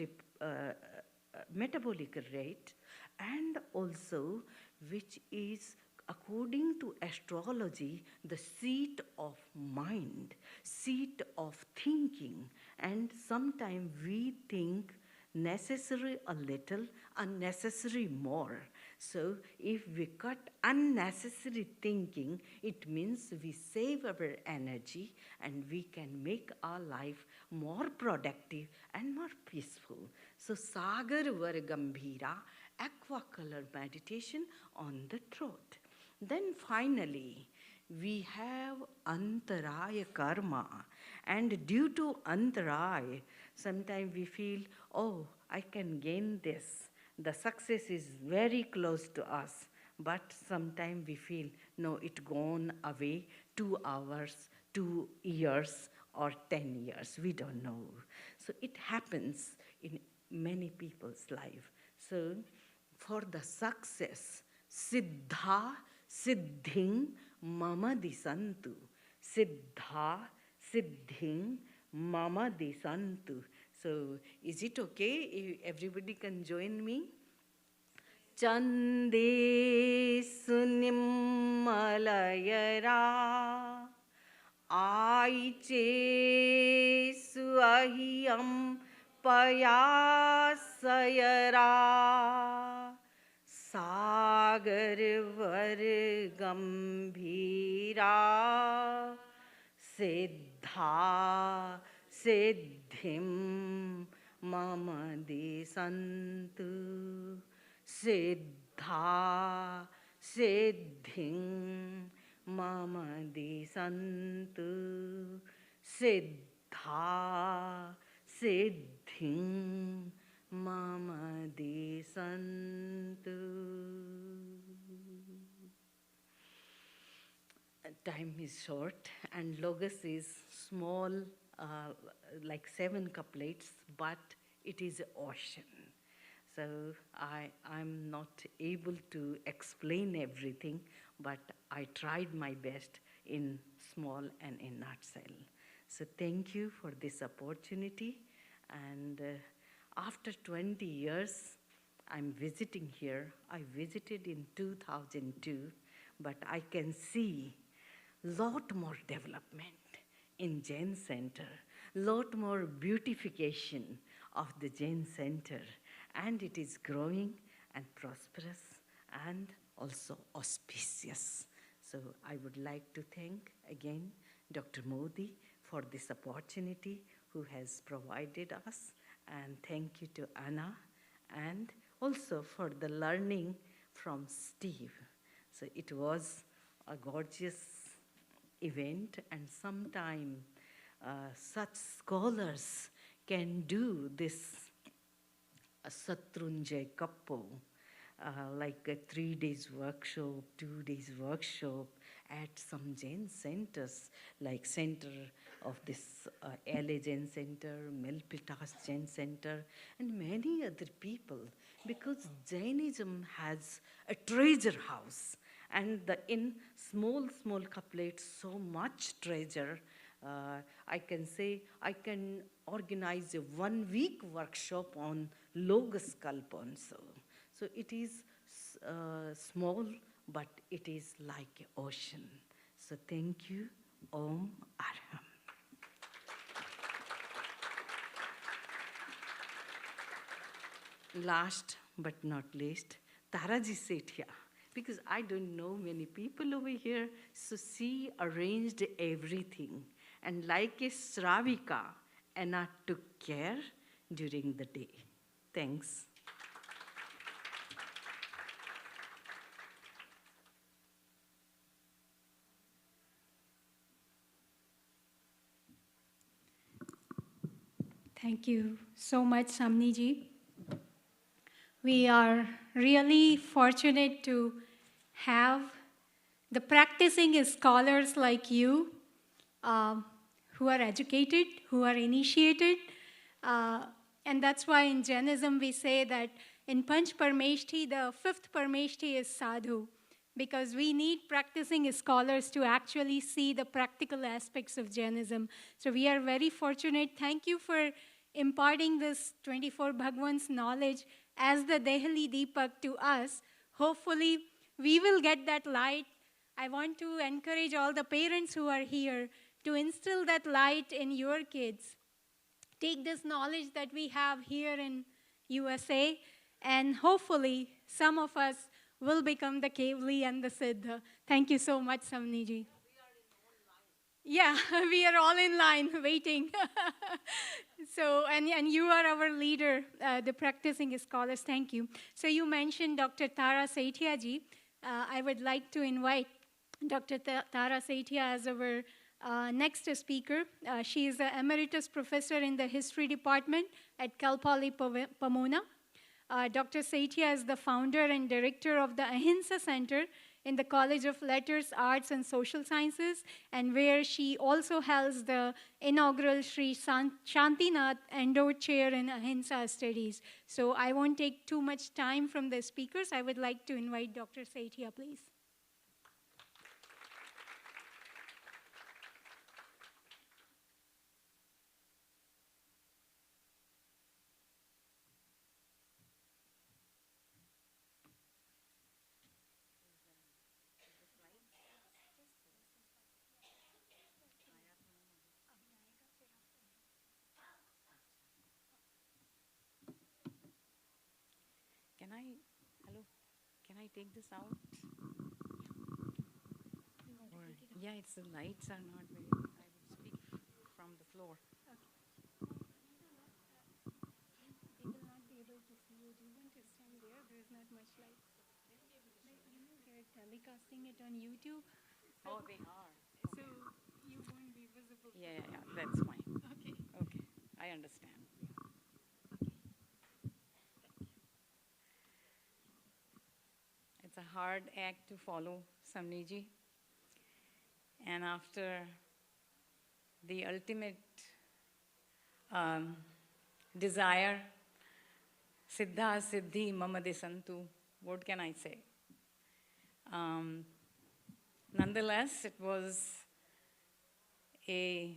rate, and also which is, according to astrology, the seat of mind, seat of thinking. And sometimes we think necessary a little, unnecessary more. So if we cut unnecessary thinking, it means we save our energy and we can make our life more productive and more peaceful. So Sagar Varagambhira, aqua color meditation on the throat. Then finally, we have Antaraya Karma. And due to Antaraya, sometimes we feel, oh, I can gain this. The success is very close to us. But sometimes we feel, no, it gone away 2 hours, 2 years, or 10 years. We don't know. So it happens in many people's life. So for the success, Siddha Siddhing Mama Disantu. Siddha Siddhing Mama Disantu. So is it okay if everybody can join me? Chande Sunim Malayara Aiche Suahiyam Payasayara Sagar Varagambhira Siddha Siddhim Mama Desantu Siddha Siddhim Mama Desantu Siddha Siddhim Mama Desantu. Time is short and Logos is small, like 7 couplets, but it is an ocean. So I'm not able to explain everything, but I tried my best in small and in nutshell. So thank you for this opportunity. And after 20 years, I'm visiting here. I visited in 2002, but I can see lot more development in Jain Center, lot more beautification of the Jain Center, and it is growing and prosperous and also auspicious. So I would like to thank again Dr. Modi for this opportunity who has provided us, and thank you to Anna, and also for the learning from Steve. So it was a gorgeous event, and sometime such scholars can do this Satrunjay Kappo, like a 3 days workshop, 2 days workshop at some Jain centers, like center of this LA Jain Center, Melpitas Jain Center, and many other people, because Jainism has a treasure house, and in small couplets, so much treasure. I can say I can organize a 1-week workshop on Logos Kalpan. So it is small, but it is like an ocean. So thank you. Om Arham. Last but not least, Taraji Sethia, because I don't know many people over here, so she arranged everything. And like a Sravika, Anna took care during the day. Thanks. Thank you so much, Samni ji. We are really fortunate to have the practicing scholars like you who are educated, who are initiated. And that's why in Jainism we say that in Panch Parmeshti, the fifth Parmeshti is sadhu, because we need practicing scholars to actually see the practical aspects of Jainism. So we are very fortunate. Thank you for imparting this 24 Bhagwan's knowledge as the Dehali Deepak to us. Hopefully, we will get that light. I want to encourage all the parents who are here to instill that light in your kids. Take this knowledge that we have here in USA, and hopefully, some of us will become the Kevali and the Siddha. Thank you so much, Samni ji. Yeah, we are all in line waiting. So, and you are our leader, the practicing scholars. Thank you. So you mentioned Dr. Tara Sethia ji. I would like to invite Dr. Tara Sethia as our next speaker. She is an emeritus professor in the history department at Cal Poly Pomona. Dr. Sethia is the founder and director of the Ahimsa Center in the College of Letters, Arts, and Social Sciences, and where she also holds the inaugural Sri Shantinath Endowed Chair in Ahimsa Studies. So I won't take too much time from the speakers. I would like to invite Dr. Sethia, please. Can I take this out? Or, yeah, it's the lights are not very, I would speak from the floor. They will not be able to see you. Do you want to stand there? There's not much light. They're telecasting it on YouTube. Oh, they are. So you won't be visible. Yeah, that's fine. Okay. Okay, I understand. It's a hard act to follow, Samni ji. And after the ultimate desire, Siddha Siddhi Mama Desantu, what can I say? Nonetheless, it was a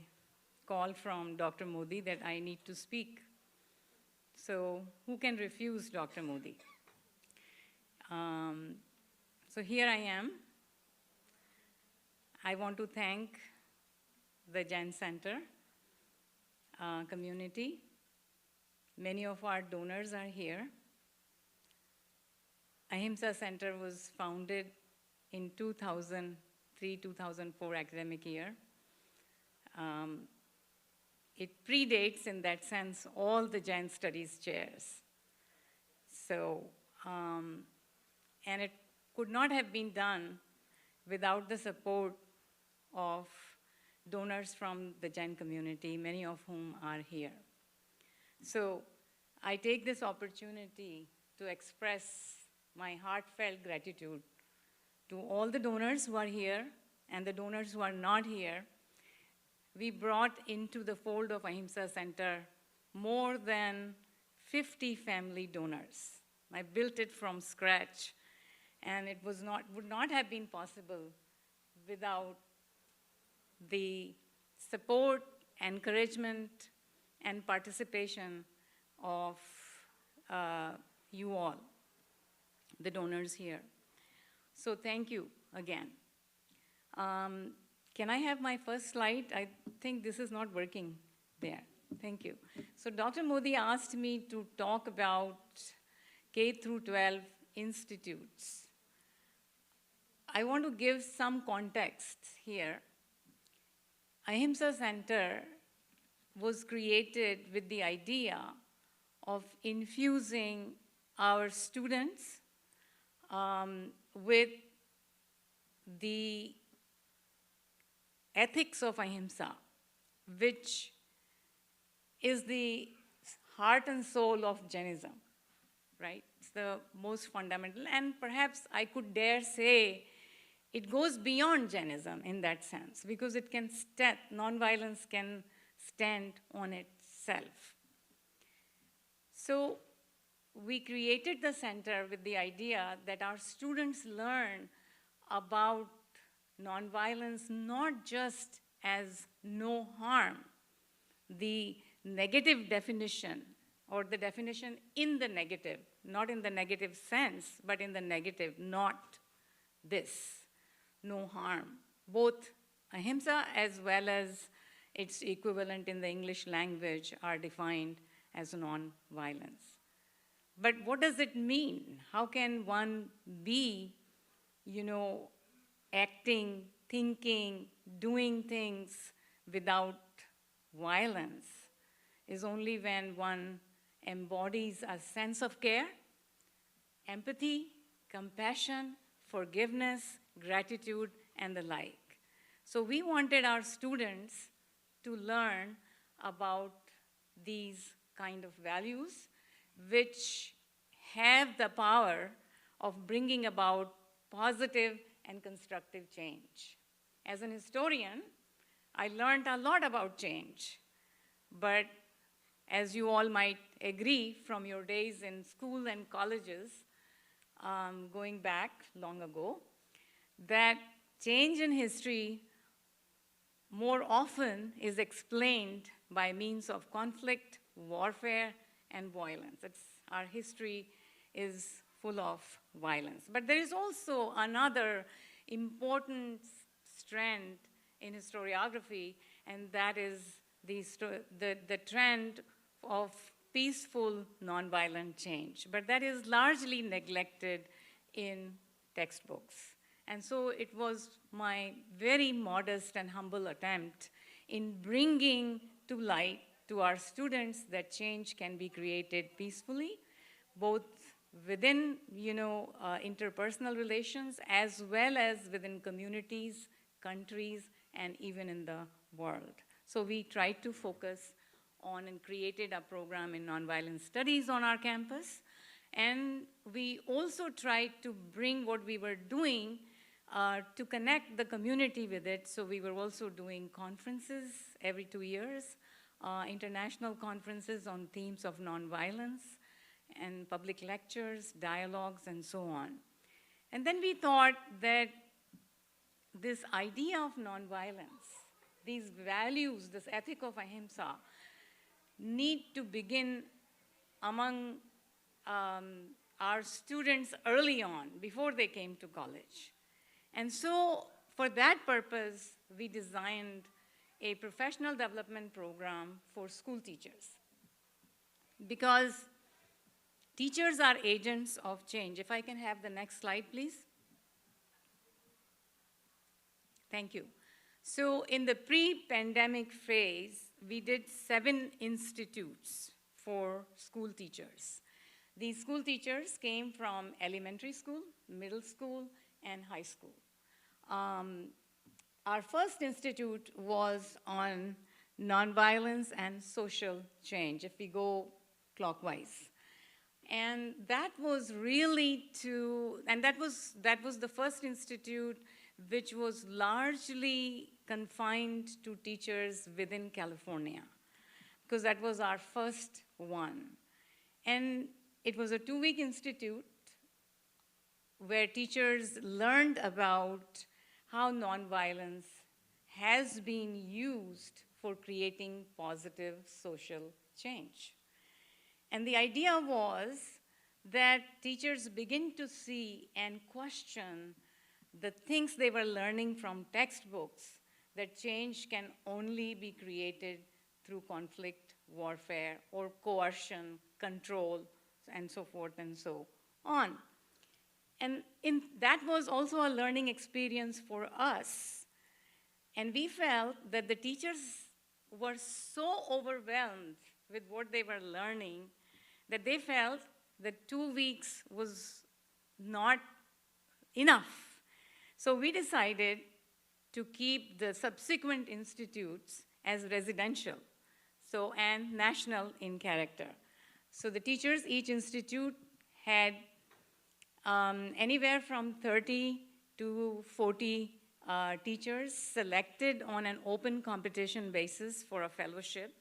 call from Dr. Modi that I need to speak. So who can refuse Dr. Modi? So here I am. I want to thank the Jain Center community. Many of our donors are here. Ahimsa Center was founded in 2003-2004 academic year. It predates, in that sense, all the Jain studies chairs. So, and it could not have been done without the support of donors from the Jain community, many of whom are here. So I take this opportunity to express my heartfelt gratitude to all the donors who are here and the donors who are not here. We brought into the fold of Ahimsa Center more than 50 family donors. I built it from scratch, and it would not have been possible without the support, encouragement, and participation of you all, the donors here. So thank you again. Can I have my first slide? I think this is not working there. Thank you. So Dr. Modi asked me to talk about K through 12 institutes. I want to give some context here. Ahimsa Center was created with the idea of infusing our students with the ethics of Ahimsa, which is the heart and soul of Jainism, right? It's the most fundamental, and perhaps I could dare say it goes beyond Jainism in that sense, because it can nonviolence can stand on itself. So we created the center with the idea that our students learn about nonviolence not just as no harm, the negative definition, or the definition in the negative, not in the negative sense, but in the negative, not this, no harm. Both ahimsa as well as its equivalent in the English language are defined as non-violence. But what does it mean? How can one be, acting, thinking, doing things without violence? Is only when one embodies a sense of care, empathy, compassion, forgiveness, gratitude, and the like. So we wanted our students to learn about these kind of values, which have the power of bringing about positive and constructive change. As an historian, I learned a lot about change, but as you all might agree from your days in school and colleges, going back long ago, that change in history more often is explained by means of conflict, warfare, and violence. Our history is full of violence. But there is also another important strand in historiography, and that is the trend of peaceful nonviolent change. But that is largely neglected in textbooks. And so it was my very modest and humble attempt in bringing to light to our students that change can be created peacefully, both within interpersonal relations as well as within communities, countries, and even in the world. So we tried to focus on and created a program in nonviolent studies on our campus. And we also tried to bring what we were doing to connect the community with it. So we were also doing conferences every 2 years, international conferences on themes of nonviolence, and public lectures, dialogues, and so on. And then we thought that this idea of nonviolence, these values, this ethic of ahimsa, need to begin among our students early on, before they came to college. And so for that purpose, we designed a professional development program for school teachers. Because teachers are agents of change. If I can have the next slide, please. Thank you. So in the pre-pandemic phase, we did 7 institutes for school teachers. These school teachers came from elementary school, middle school, and high school. Our first institute was on nonviolence and social change, if we go clockwise. And that was really that was the first institute which was largely confined to teachers within California, because that was our first one. And it was a 2-week institute where teachers learned about how nonviolence has been used for creating positive social change. And the idea was that teachers begin to see and question the things they were learning from textbooks, that change can only be created through conflict, warfare, or coercion, control, and so forth and so on. And that was also a learning experience for us. And we felt that the teachers were so overwhelmed with what they were learning that they felt that 2 weeks was not enough. So we decided to keep the subsequent institutes as residential, and national in character. So the teachers, each institute had anywhere from 30 to 40 teachers selected on an open competition basis for a fellowship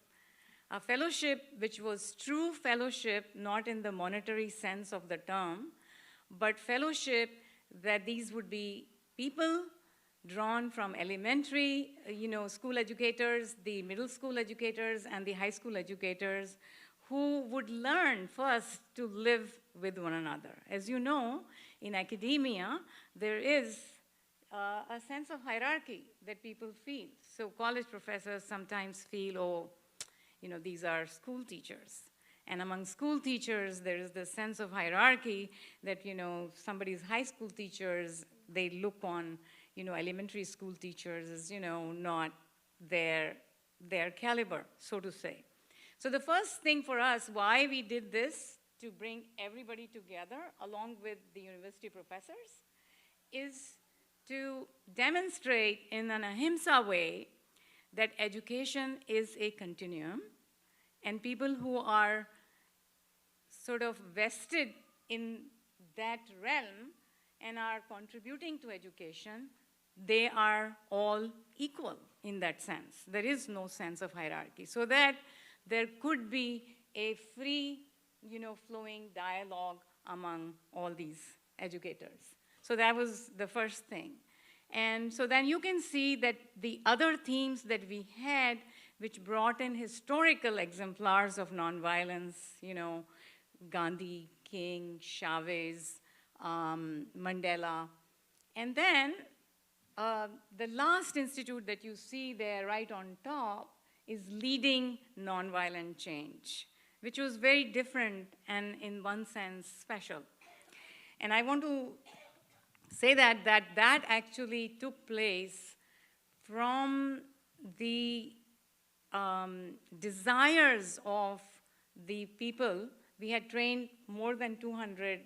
which was true fellowship, not in the monetary sense of the term, but fellowship that these would be people drawn from elementary, school educators, the middle school educators, and the high school educators who would learn first to live with one another. As you know, in academia, there is a sense of hierarchy that people feel. So college professors sometimes feel, these are school teachers. And among school teachers, there is this sense of hierarchy that, somebody's high school teachers, they look on, elementary school teachers as, not their caliber, so to say. So the first thing for us, why we did this, to bring everybody together along with the university professors, is to demonstrate in an ahimsa way that education is a continuum, and people who are sort of vested in that realm and are contributing to education, they are all equal in that sense. There is no sense of hierarchy. So that there could be a free, flowing dialogue among all these educators. So that was the first thing. And so then you can see that the other themes that we had, which brought in historical exemplars of nonviolence, Gandhi, King, Chavez, Mandela. And then the last institute that you see there right on top is Leading Nonviolent Change, which was very different and in one sense special. And I want to say that actually took place from the desires of the people. We had trained more than 200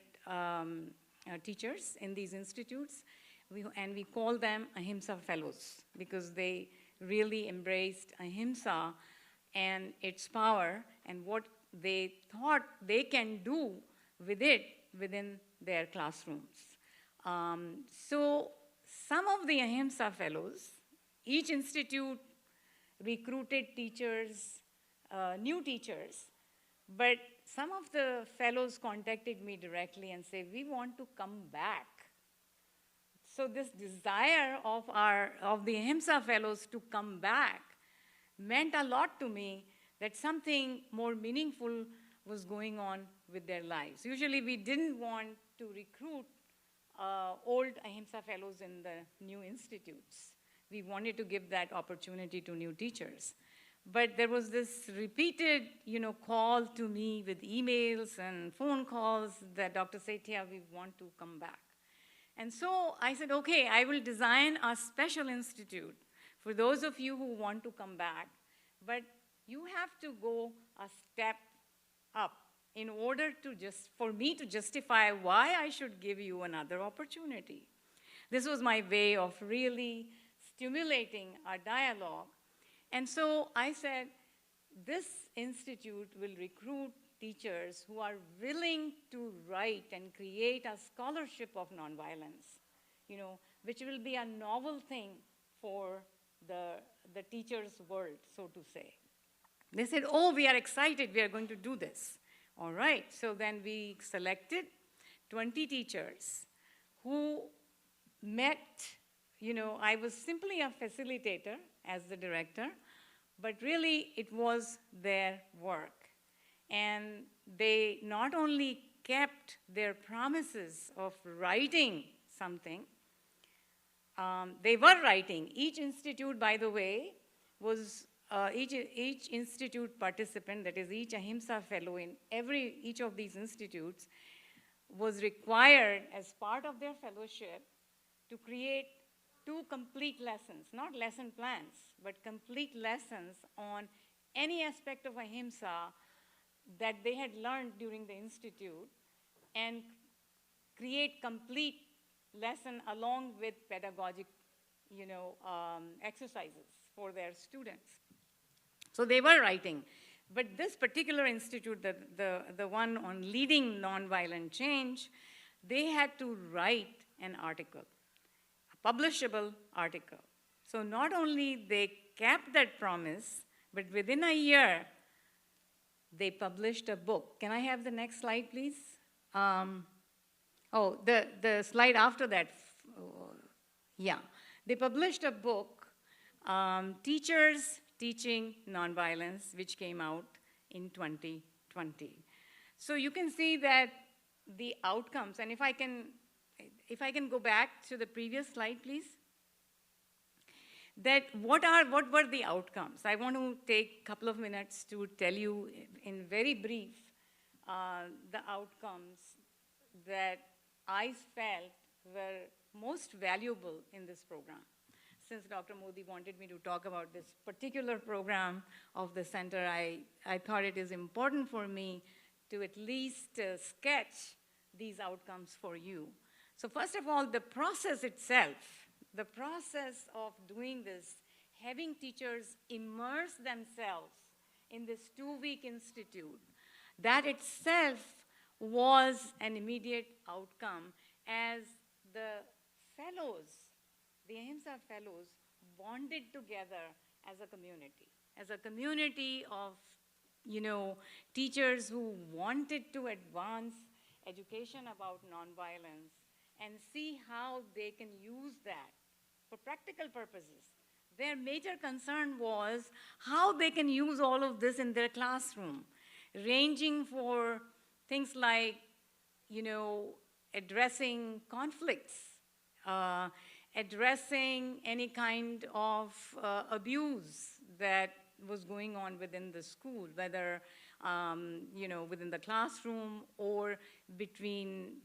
teachers in these institutes, and we call them Ahimsa Fellows because they really embraced ahimsa and its power and what they thought they can do with it within their classrooms. So some of the ahimsa fellows, each institute recruited teachers, new teachers, but some of the fellows contacted me directly and said, we want to come back. So this desire of the ahimsa fellows to come back meant a lot to me, that something more meaningful was going on with their lives. Usually we didn't want to recruit old ahimsa fellows in the new institutes. We wanted to give that opportunity to new teachers. But there was this repeated, call to me with emails and phone calls that Dr. Sethia, we want to come back. And so I said, okay, I will design a special institute for those of you who want to come back, but you have to go a step up in order for me to justify why I should give you another opportunity. This was my way of really stimulating a dialogue. And so I said, this institute will recruit teachers who are willing to write and create a scholarship of nonviolence, which will be a novel thing for the teachers' world, so to say. They said, oh, we are excited, we are going to do this. All right, so then we selected 20 teachers who met, I was simply a facilitator as the director, but really it was their work. And they not only kept their promises of writing something, they were writing. Each institute, by the way, was each institute participant, that is each Ahimsa fellow in each of these institutes, was required as part of their fellowship to create 2 complete lessons, not lesson plans, but complete lessons on any aspect of Ahimsa that they had learned during the institute, and create complete lesson along with pedagogic, exercises for their students. So they were writing. But this particular institute, the one on leading nonviolent change, they had to write an article, a publishable article. So not only they kept that promise, but within a year, they published a book. Can I have the next slide, please? The slide after that. Yeah. They published a book, Teachers Teaching Nonviolence, which came out in 2020. So you can see that the outcomes, and if I can go back to the previous slide, please. That what were the outcomes? I want to take a couple of minutes to tell you in very brief the outcomes that I felt were most valuable in this program. Since Dr. Modi wanted me to talk about this particular program of the center, I thought it is important for me to at least sketch these outcomes for you. So first of all, the process itself, the process of doing this, having teachers immerse themselves in this 2-week institute, that itself was an immediate outcome as the fellows, the Ahimsa fellows, bonded together as a community of, teachers who wanted to advance education about nonviolence and see how they can use that for practical purposes. Their major concern was how they can use all of this in their classroom, ranging for things like, addressing conflicts, addressing any kind of abuse that was going on within the school, whether within the classroom or between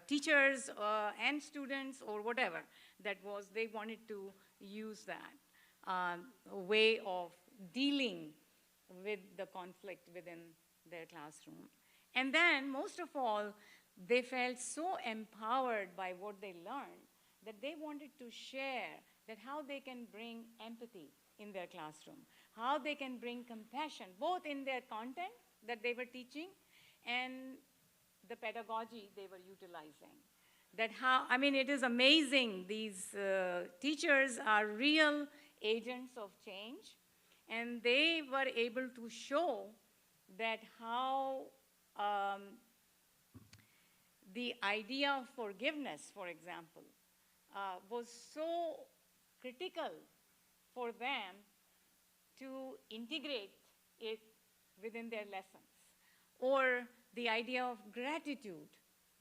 teachers and students or whatever that was. They wanted to use that way of dealing with the conflict within their classroom. And then, most of all, they felt so empowered by what they learned that they wanted to share that how they can bring empathy in their classroom, how they can bring compassion, both in their content that they were teaching and the pedagogy they were utilizing. It is amazing. These teachers are real agents of change, and they were able to show that how the idea of forgiveness, for example, was so critical for them to integrate it within their lessons. Or the idea of gratitude,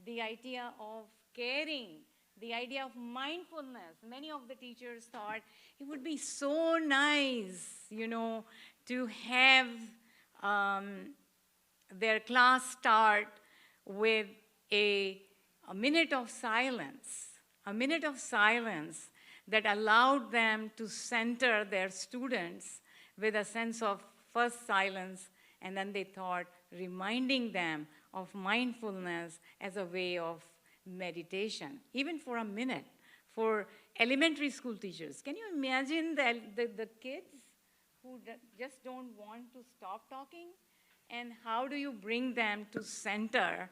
the idea of caring, the idea of mindfulness. Many of the teachers thought it would be so nice, to have their class start with a minute of silence that allowed them to center their students with a sense of first silence, and then they thought reminding them of mindfulness as a way of meditation, even for a minute. For elementary school teachers, can you imagine the kids who just don't want to stop talking? And how do you bring them to center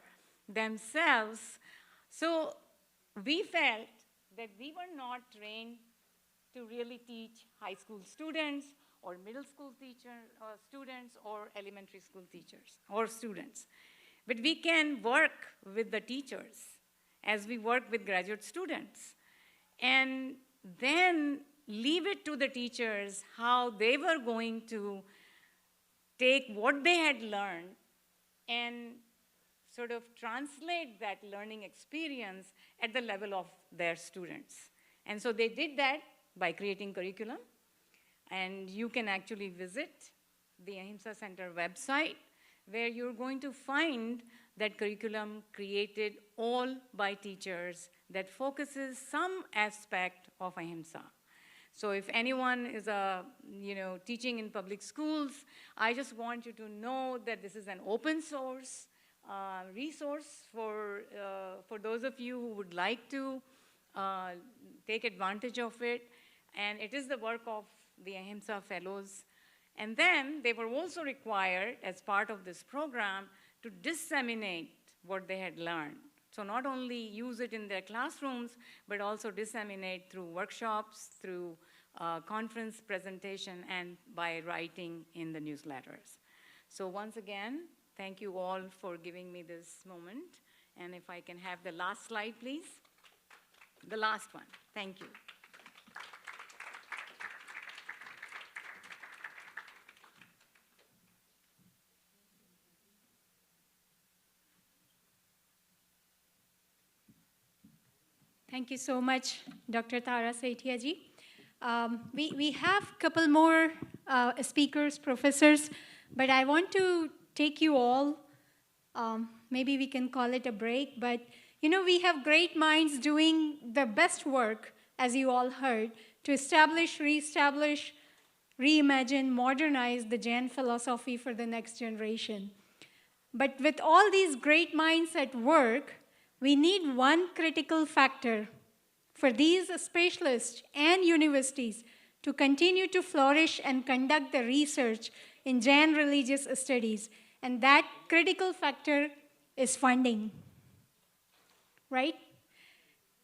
themselves? So we felt that we were not trained to really teach high school students or middle school students or elementary school teachers or students. But we can work with the teachers as we work with graduate students, and then leave it to the teachers how they were going to take what they had learned and sort of translate that learning experience at the level of their students. And so they did that by creating curriculum. And you can actually visit the Ahimsa Center website, where you're going to find that curriculum created all by teachers that focuses some aspect of Ahimsa. So if anyone is teaching in public schools, I just want you to know that this is an open source resource for those of you who would like to take advantage of it. And it is the work of the Ahimsa Fellows. And then they were also required, as part of this program, to disseminate what they had learned. So not only use it in their classrooms, but also disseminate through workshops, through conference presentation, and by writing in the newsletters. So once again, thank you all for giving me this moment. And if I can have the last slide, please. The last one. Thank you. Thank you so much, Dr. Tara Sethia ji. We have a couple more speakers, professors, but I want to take you all, maybe we can call it a break, but we have great minds doing the best work, as you all heard, to establish, reestablish, reimagine, modernize the Jain philosophy for the next generation. But with all these great minds at work, we need one critical factor for these specialists and universities to continue to flourish and conduct the research in Jain religious studies. And that critical factor is funding, right?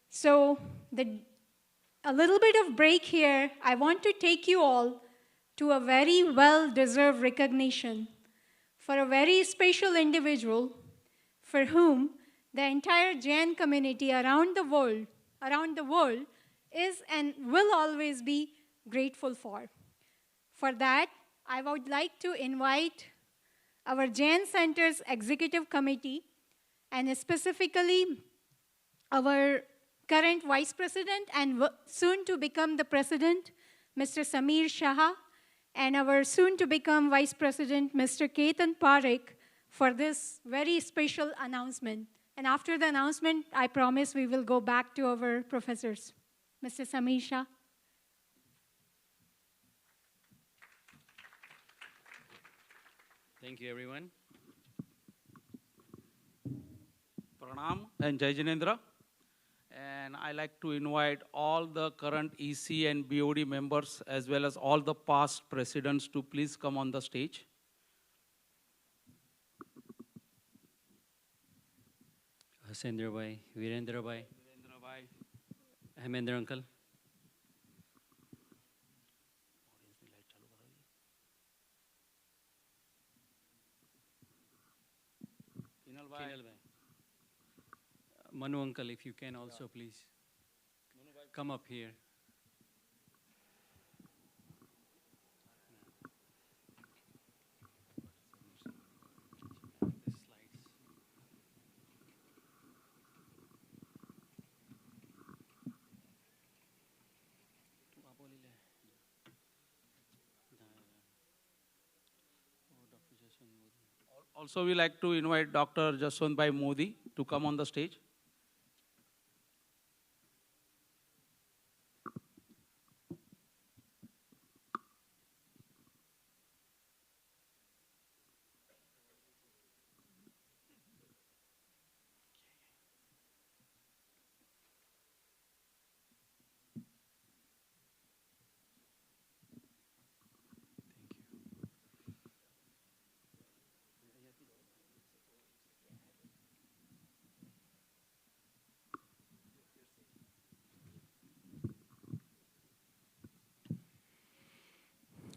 So a little bit of break here. I want to take you all to a very well-deserved recognition for a very special individual for whom the entire Jain community around the world is and will always be grateful for. For that, I would like to invite our Jain Center's Executive Committee, and specifically our current Vice President and soon to become the President, Mr. Samir Shah, and our soon to become Vice President, Mr. Ketan Parekh, for this very special announcement. And after the announcement, I promise we will go back to our professors. Mr. Samir Shah. Thank you, everyone. Pranam and Jai Jinendra. And I like to invite all the current EC and BOD members, as well as all the past presidents, to please come on the stage. Hasendra bhai, Virendra bhai, Ahmedra uncle. Kinal bhai. Manu uncle, if you can also please come up here. Also, we like to invite Dr. Jaswant Modi to come on the stage.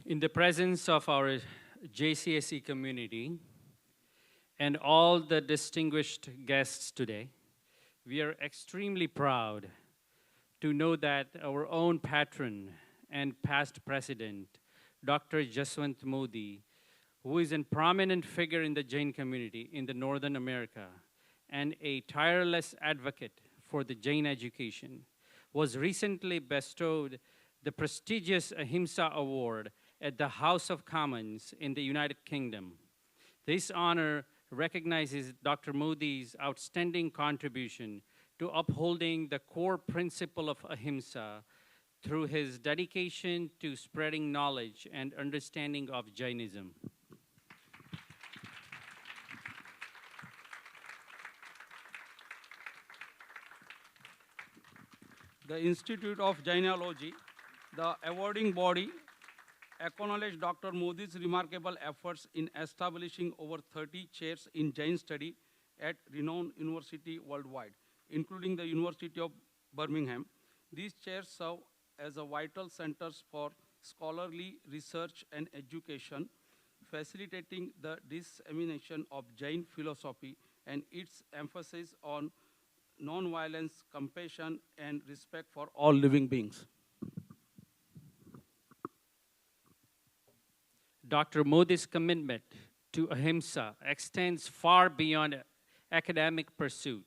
In the presence of our JCSC community and all the distinguished guests today, we are extremely proud to know that our own patron and past president, Dr. Jaswant Modi, who is a prominent figure in the Jain community in the Northern America and a tireless advocate for the Jain education, was recently bestowed the prestigious Ahimsa Award at the House of Commons in the United Kingdom. This honor recognizes Dr. Modi's outstanding contribution to upholding the core principle of Ahimsa through his dedication to spreading knowledge and understanding of Jainism. The Institute of Jainology, the awarding body, acknowledged Dr. Modi's remarkable efforts in establishing over 30 chairs in Jain study at renowned universities worldwide, including the University of Birmingham. These chairs serve as a vital centers for scholarly research and education, facilitating the dissemination of Jain philosophy and its emphasis on non-violence, compassion, and respect for all living beings. Dr. Modi's commitment to Ahimsa extends far beyond academic pursuit.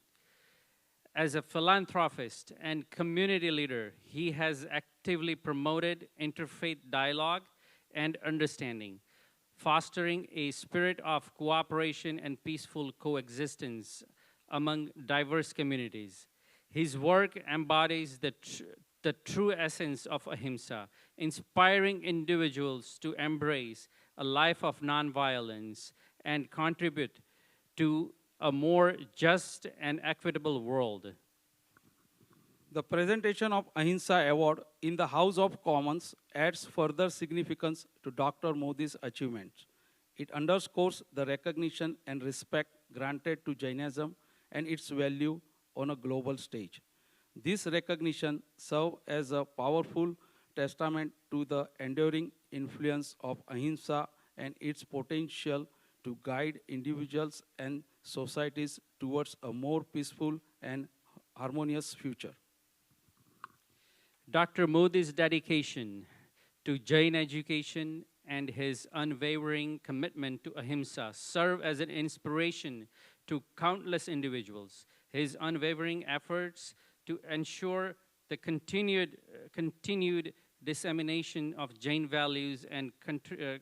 As a philanthropist and community leader, he has actively promoted interfaith dialogue and understanding, fostering a spirit of cooperation and peaceful coexistence among diverse communities. His work embodies the true essence of Ahimsa, inspiring individuals to embrace a life of nonviolence and contribute to a more just and equitable world. The presentation of Ahimsa Award in the House of Commons adds further significance to Dr. Modi's achievements. It underscores the recognition and respect granted to Jainism and its value on a global stage. This recognition serves as a powerful testament to the enduring influence of Ahimsa and its potential to guide individuals and societies towards a more peaceful and harmonious future. Dr. Modi's dedication to Jain education and his unwavering commitment to Ahimsa serve as an inspiration to countless individuals. His unwavering efforts to ensure the continued dissemination of Jain values and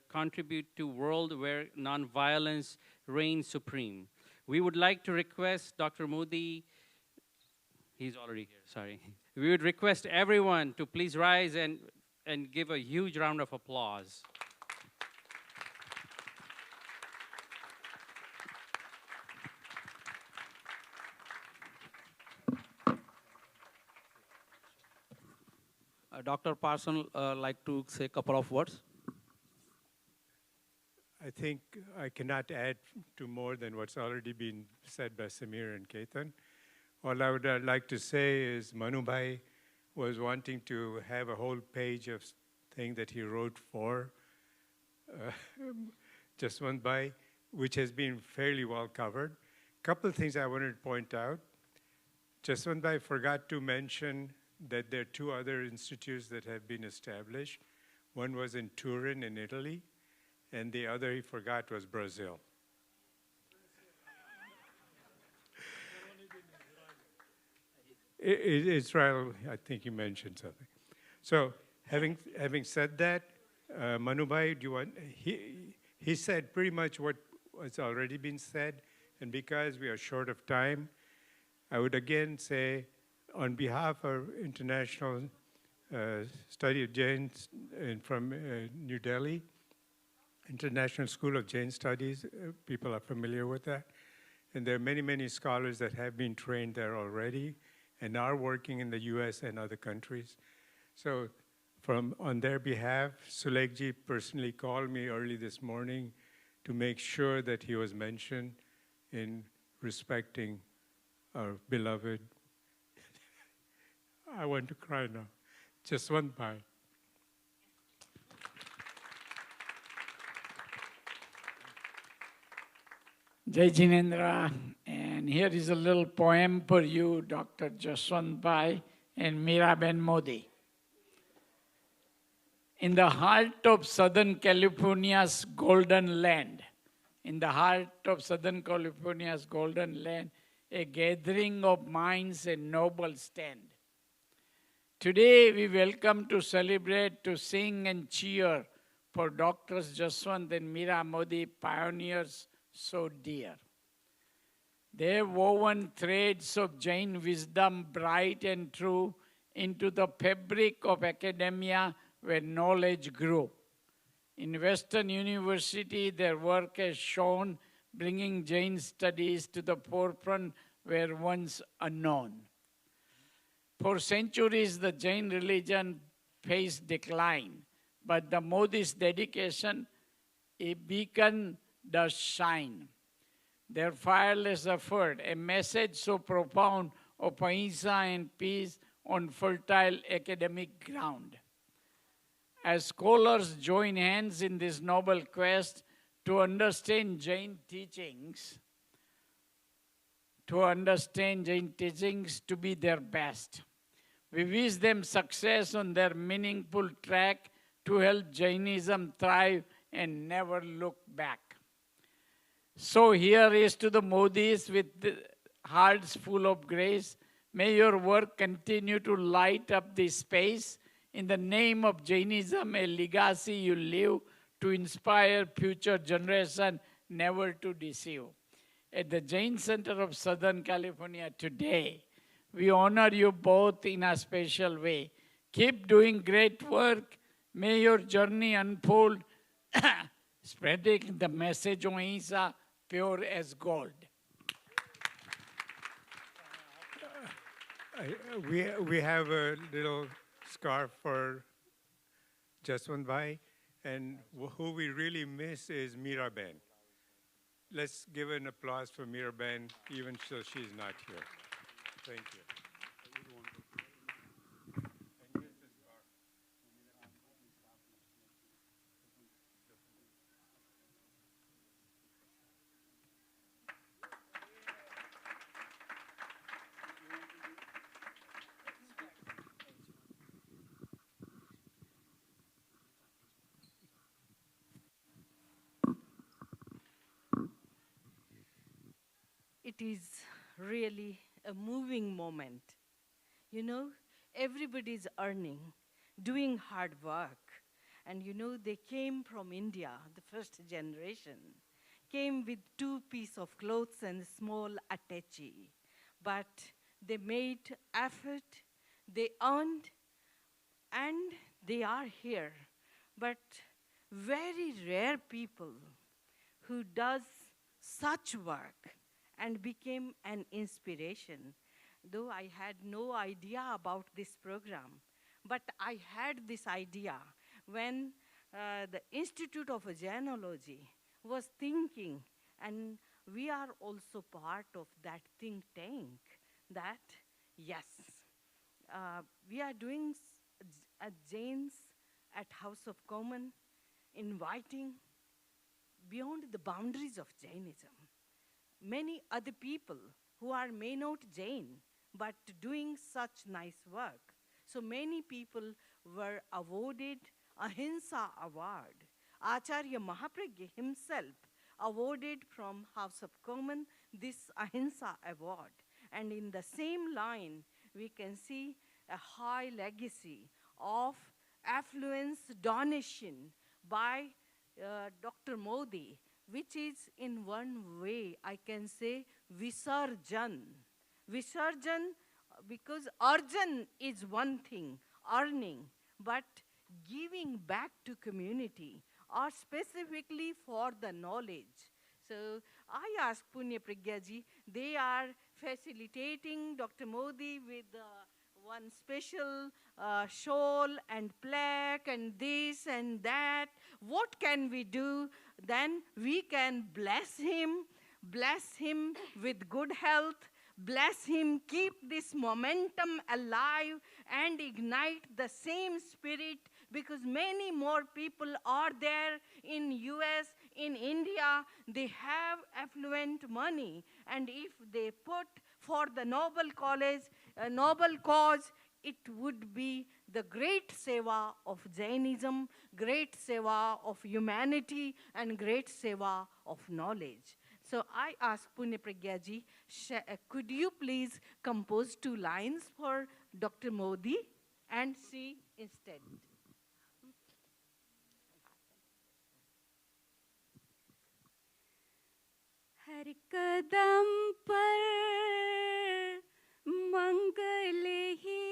contribute to a world where nonviolence reigns supreme. We would like to request Dr. Modi, he's already here, sorry. We would request everyone to please rise and give a huge round of applause. Dr. Parson like to say a couple of words. I think I cannot add to more than what's already been said by Samir and Ketan. All I would like to say is Manubhai was wanting to have a whole page of things that he wrote for Jaswantbhai, which has been fairly well covered. A couple of things I wanted to point out. Jaswantbhai forgot to mention that there are two other institutes that have been established. One was in Turin in Italy, and the other he forgot was Brazil. Israel, I think you mentioned something. So having said that, Manubhai, do you want, he said pretty much what has already been said, and because we are short of time, I would again say, on behalf of International Study of Jains from New Delhi, International School of Jain Studies, people are familiar with that. And there are many, many scholars that have been trained there already and are working in the US and other countries. So on their behalf, Sulekji personally called me early this morning to make sure that he was mentioned in respecting our beloved, I want to cry now, Jaswantbhai. Jai Jinendra, and here is a little poem for you, Dr. Jaswantbhai and Miraben Modi. In the heart of Southern California's golden land, in the heart of Southern California's golden land, a gathering of minds and noble stand. Today we welcome to celebrate, to sing and cheer for Doctors Jaswant and Meera Modi, pioneers so dear. They have woven threads of Jain wisdom, bright and true, into the fabric of academia where knowledge grew. In Western University, their work has shown, bringing Jain studies to the forefront where once unknown. For centuries, the Jain religion faced decline, but the Modi's dedication, a beacon does shine. Their fireless effort, a message so profound of ahimsa and peace on fertile academic ground. As scholars join hands in this noble quest to understand Jain teachings, to be their best. We wish them success on their meaningful track to help Jainism thrive and never look back. So here is to the Modis with hearts full of grace. May your work continue to light up this space. In the name of Jainism, a legacy you live to inspire future generation never to deceive. At the Jain Center of Southern California today, we honor you both in a special way. Keep doing great work. May your journey unfold, spreading the message of ahimsa pure as gold. We have a little scarf for Jaswant Bhai, and who we really miss is Meera Ben. Let's give an applause for Meera Ben, even though she's not here. Thank you. It is really a moving moment. You know, everybody's earning, doing hard work. And you know, they came from India, the first generation, came with 2 pieces of clothes and small attache. But they made effort, they earned, and they are here. But very rare people who does such work and became an inspiration. Though I had no idea about this program, but I had this idea when the Institute of Genealogy was thinking, and we are also part of that think tank, that yes, we are doing Jains at House of Common, inviting beyond the boundaries of Jainism many other people who may not Jain, but doing such nice work. So many people were awarded Ahimsa Award. Acharya Mahapragya himself awarded from House of Common this Ahimsa Award. And in the same line, we can see a high legacy of affluence donation by Dr. Modi, which is in one way, I can say, Visarjan. Visarjan, because arjan is one thing, earning, but giving back to community, or specifically for the knowledge. So I asked Punya Pragyaji, they are facilitating Dr. Modi with one special shawl and plaque and this and that. What can we do? Then we can bless him with good health, bless him, keep this momentum alive and ignite the same spirit, because many more people are there in US, in India, they have affluent money, and if they put for the noble cause, it would be the great seva of Jainism, great seva of humanity, and great seva of knowledge. So I asked Punya Pragyaji, could you please compose 2 lines for Dr. Modi and she instead. हर कदम पर मंगल ही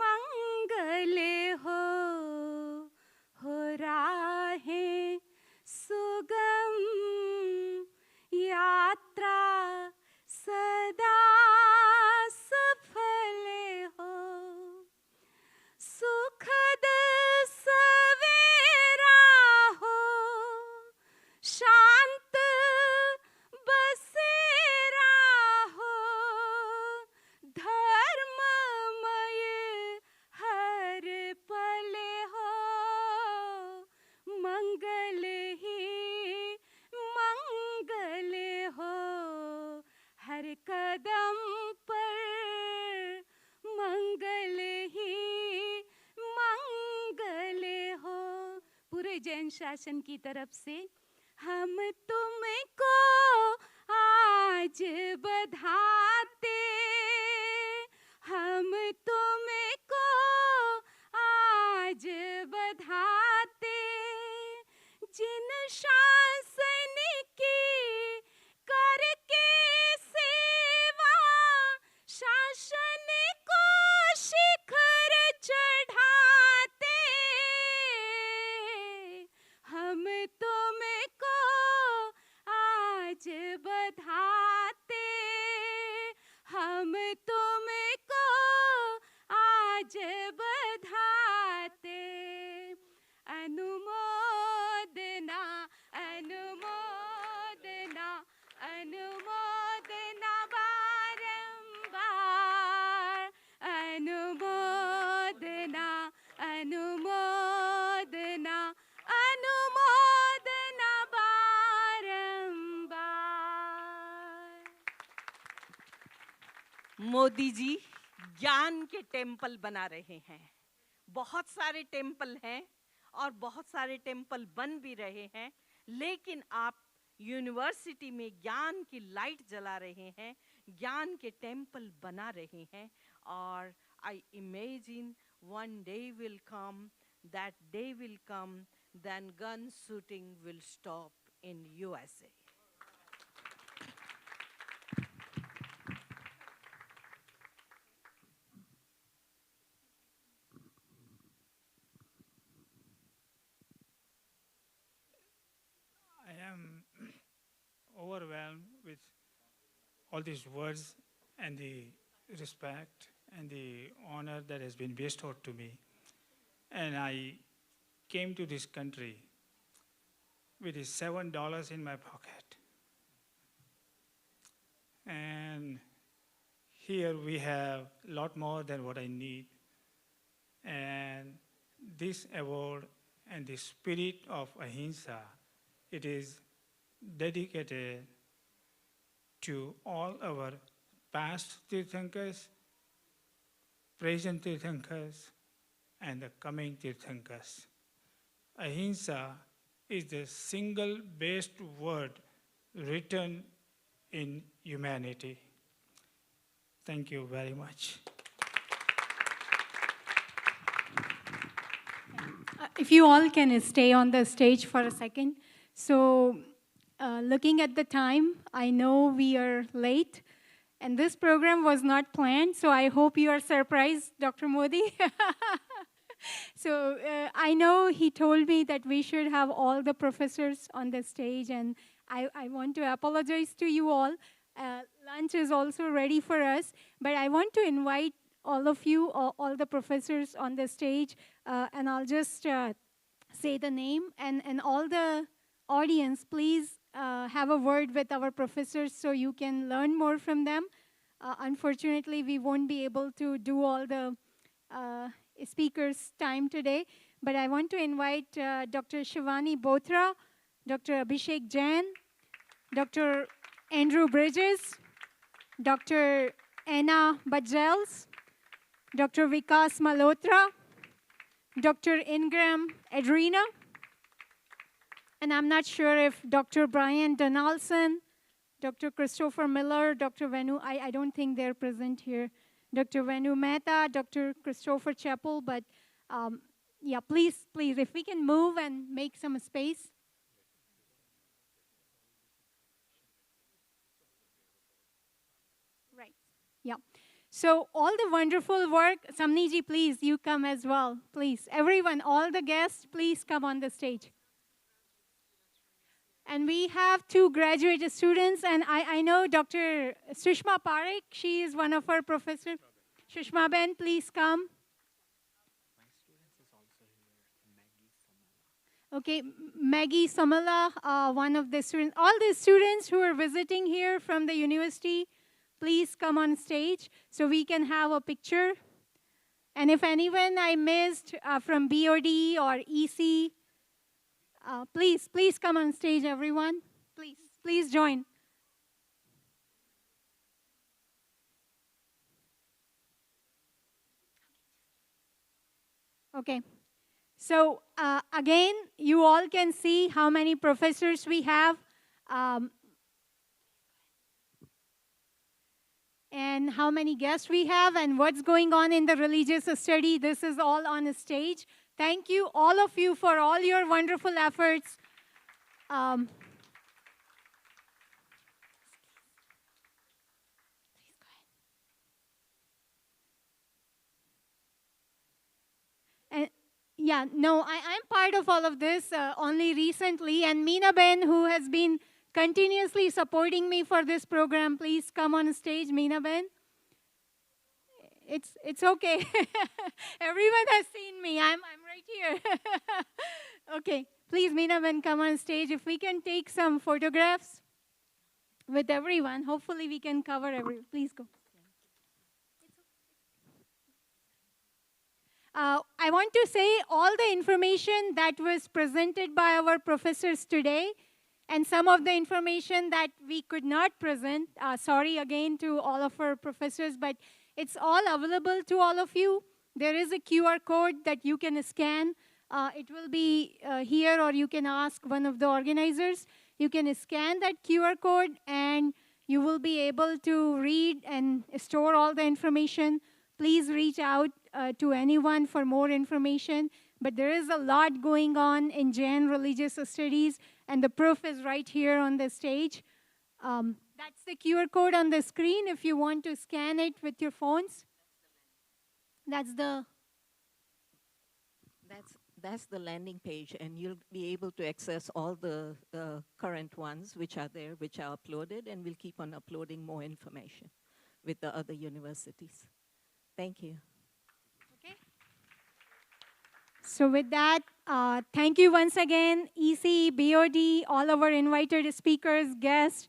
मंगल हो राहें सुगम यात्रा सदा सफल हो सुखद सवेरा हो शांत बसेरा हो धर्ममय हर पल हो मंगल ही मंगल हो हर कदम पर मंगल ही मंगल हो। पूरे जैन शासन की तरफ से हम तुमको आज बधाते हम तुमको आज बधाते जिन शासन की करके सेवा शासन को शिखर चढ़ाते हम तुमको आज बधाते हम तुमको आज बधाते अनुमोदना अनुमोदना अनुमोदना बारंबार अनुमोदना अनुमोदना अनुमोदना बारंबार। मोदी जी ज्ञान के टेम्पल बना रहे हैं। बहुत सारे टेम्पल हैं और बहुत सारे टेम्पल बन भी रहे हैं, लेकिन आप यूनिवर्सिटी में ज्ञान की लाइट जला रहे हैं, ज्ञान के टेम्पल बना रहे हैं। और I imagine one day will come, that day will come, then gun shooting will stop in USA. I am overwhelmed with all these words and the respect and the honor that has been bestowed to me. And I came to this country with $7 in my pocket. And here we have a lot more than what I need. And this award and the spirit of ahimsa, it is dedicated to all our past Tirthankars, present Tirthankars, and the coming Tirthankars. Ahimsa is the single best word written in humanity. Thank you very much. If you all can stay on the stage for a second. So, looking at the time, I know we are late, and this program was not planned, so I hope you are surprised, Dr. Modi. So, I know he told me that we should have all the professors on the stage, and I want to apologize to you all. Lunch is also ready for us, but I want to invite all of you, all the professors on the stage, and I'll just say the name, and all the audience, please have a word with our professors so you can learn more from them. Unfortunately, we won't be able to do all the speakers' time today, but I want to invite Dr. Shivani Bothra, Dr. Abhishek Jain, Dr. Andrew Bridges, Dr. Anna Bajels, Dr. Vikas Malhotra, Dr. Ingram Adrina, and I'm not sure if Dr. Brian Donaldson, Dr. Christopher Miller, Dr. Venu, I don't think they're present here. Dr. Venu Mehta, Dr. Christopher Chappell, but yeah, please, if we can move and make some space. Right, yeah. So all the wonderful work, Samni ji, please, you come as well, please. Everyone, all the guests, please come on the stage. And we have 2 graduate students, and I know Dr. Sushma Parekh, she is one of our professors. Sushma Ben, please come. Okay, Maggie Samala, one of the students. All the students who are visiting here from the university, please come on stage so we can have a picture. And if anyone I missed from BOD or EC, please come on stage, everyone. Please join. Okay. So again, you all can see how many professors we have. And how many guests we have and what's going on in the religious study. This is all on a stage. Thank you, all of you, for all your wonderful efforts. And yeah, no, I'm part of all of this only recently. And Meena Ben, who has been continuously supporting me for this program, please come on stage, Meena Ben. It's okay. Everyone has seen me. I'm right here. Okay, please, Meena Ben, come on stage. If we can take some photographs with everyone, hopefully we can cover everyone. Please go. I want to say all the information that was presented by our professors today and some of the information that we could not present, sorry again to all of our professors, but it's all available to all of you. There is a QR code that you can scan. It will be here, or you can ask one of the organizers. You can scan that QR code and you will be able to read and store all the information. Please reach out to anyone for more information. But there is a lot going on in Jain religious studies, and the proof is right here on the stage. That's the QR code on the screen if you want to scan it with your phones. That's the landing page, and you'll be able to access all the current ones which are there, which are uploaded, and we'll keep on uploading more information with the other universities. Thank you. Okay. So with that, thank you once again, EC, BOD, all our invited speakers, guests.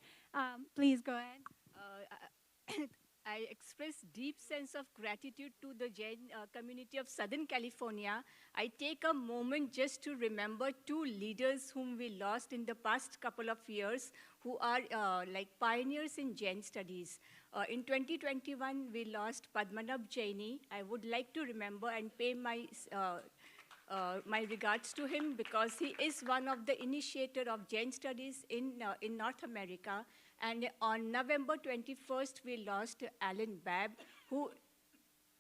Please go ahead. I express deep sense of gratitude to the Jain community of Southern California. I take a moment just to remember 2 leaders whom we lost in the past couple of years, who are like pioneers in Jain studies. In 2021, we lost Padmanabh Jaini. I would like to remember and pay my regards to him, because he is one of the initiators of Jain studies in North America. And on November 21st, we lost Alan Babb, who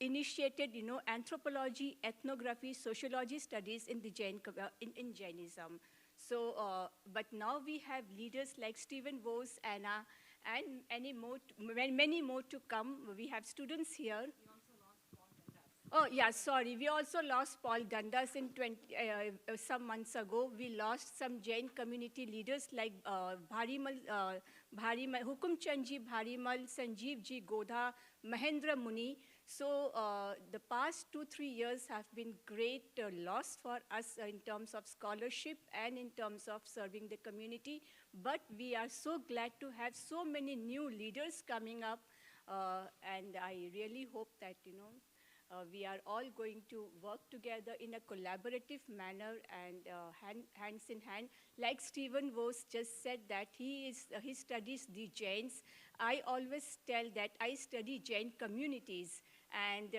initiated, anthropology, ethnography, sociology studies in the in Jainism. So, but now we have leaders like Stephen Vose, Anna, and many more to come. We have students here. Oh, yeah, sorry. We also lost Paul Dundas in some months ago. We lost some Jain community leaders like Hukum Chandji Bharimal, Sanjeev Ji Godha, Mahendra Muni. So the past 2-3 years have been great loss for us in terms of scholarship and in terms of serving the community. But we are so glad to have so many new leaders coming up. And I really hope that, we are all going to work together in a collaborative manner and hands in hand. Like Stephen Vose just said that he studies the Jains. I always tell that I study Jain communities, and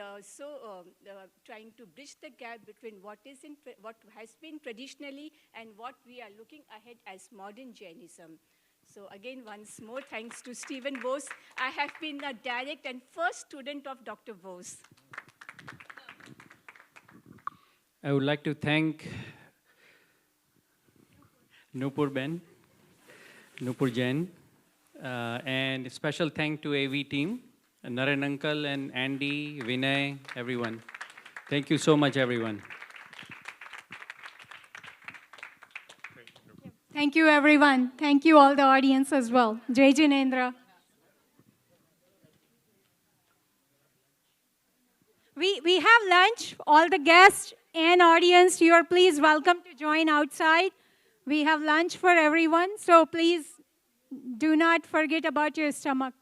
trying to bridge the gap between what has been traditionally and what we are looking ahead as modern Jainism. So again, once more, thanks to Stephen Vose. I have been a direct and first student of Dr. Vose. I would like to thank Nupur Ben, Nupur Jain, and a special thank to AV team, Naren Uncle and Andy, Vinay, everyone. Thank you so much, everyone. Thank you, everyone. Thank you, all the audience as well. Jai Jinendra. We have lunch. All the guests and audience, you are please welcome to join outside. We have lunch for everyone, so please do not forget about your stomach.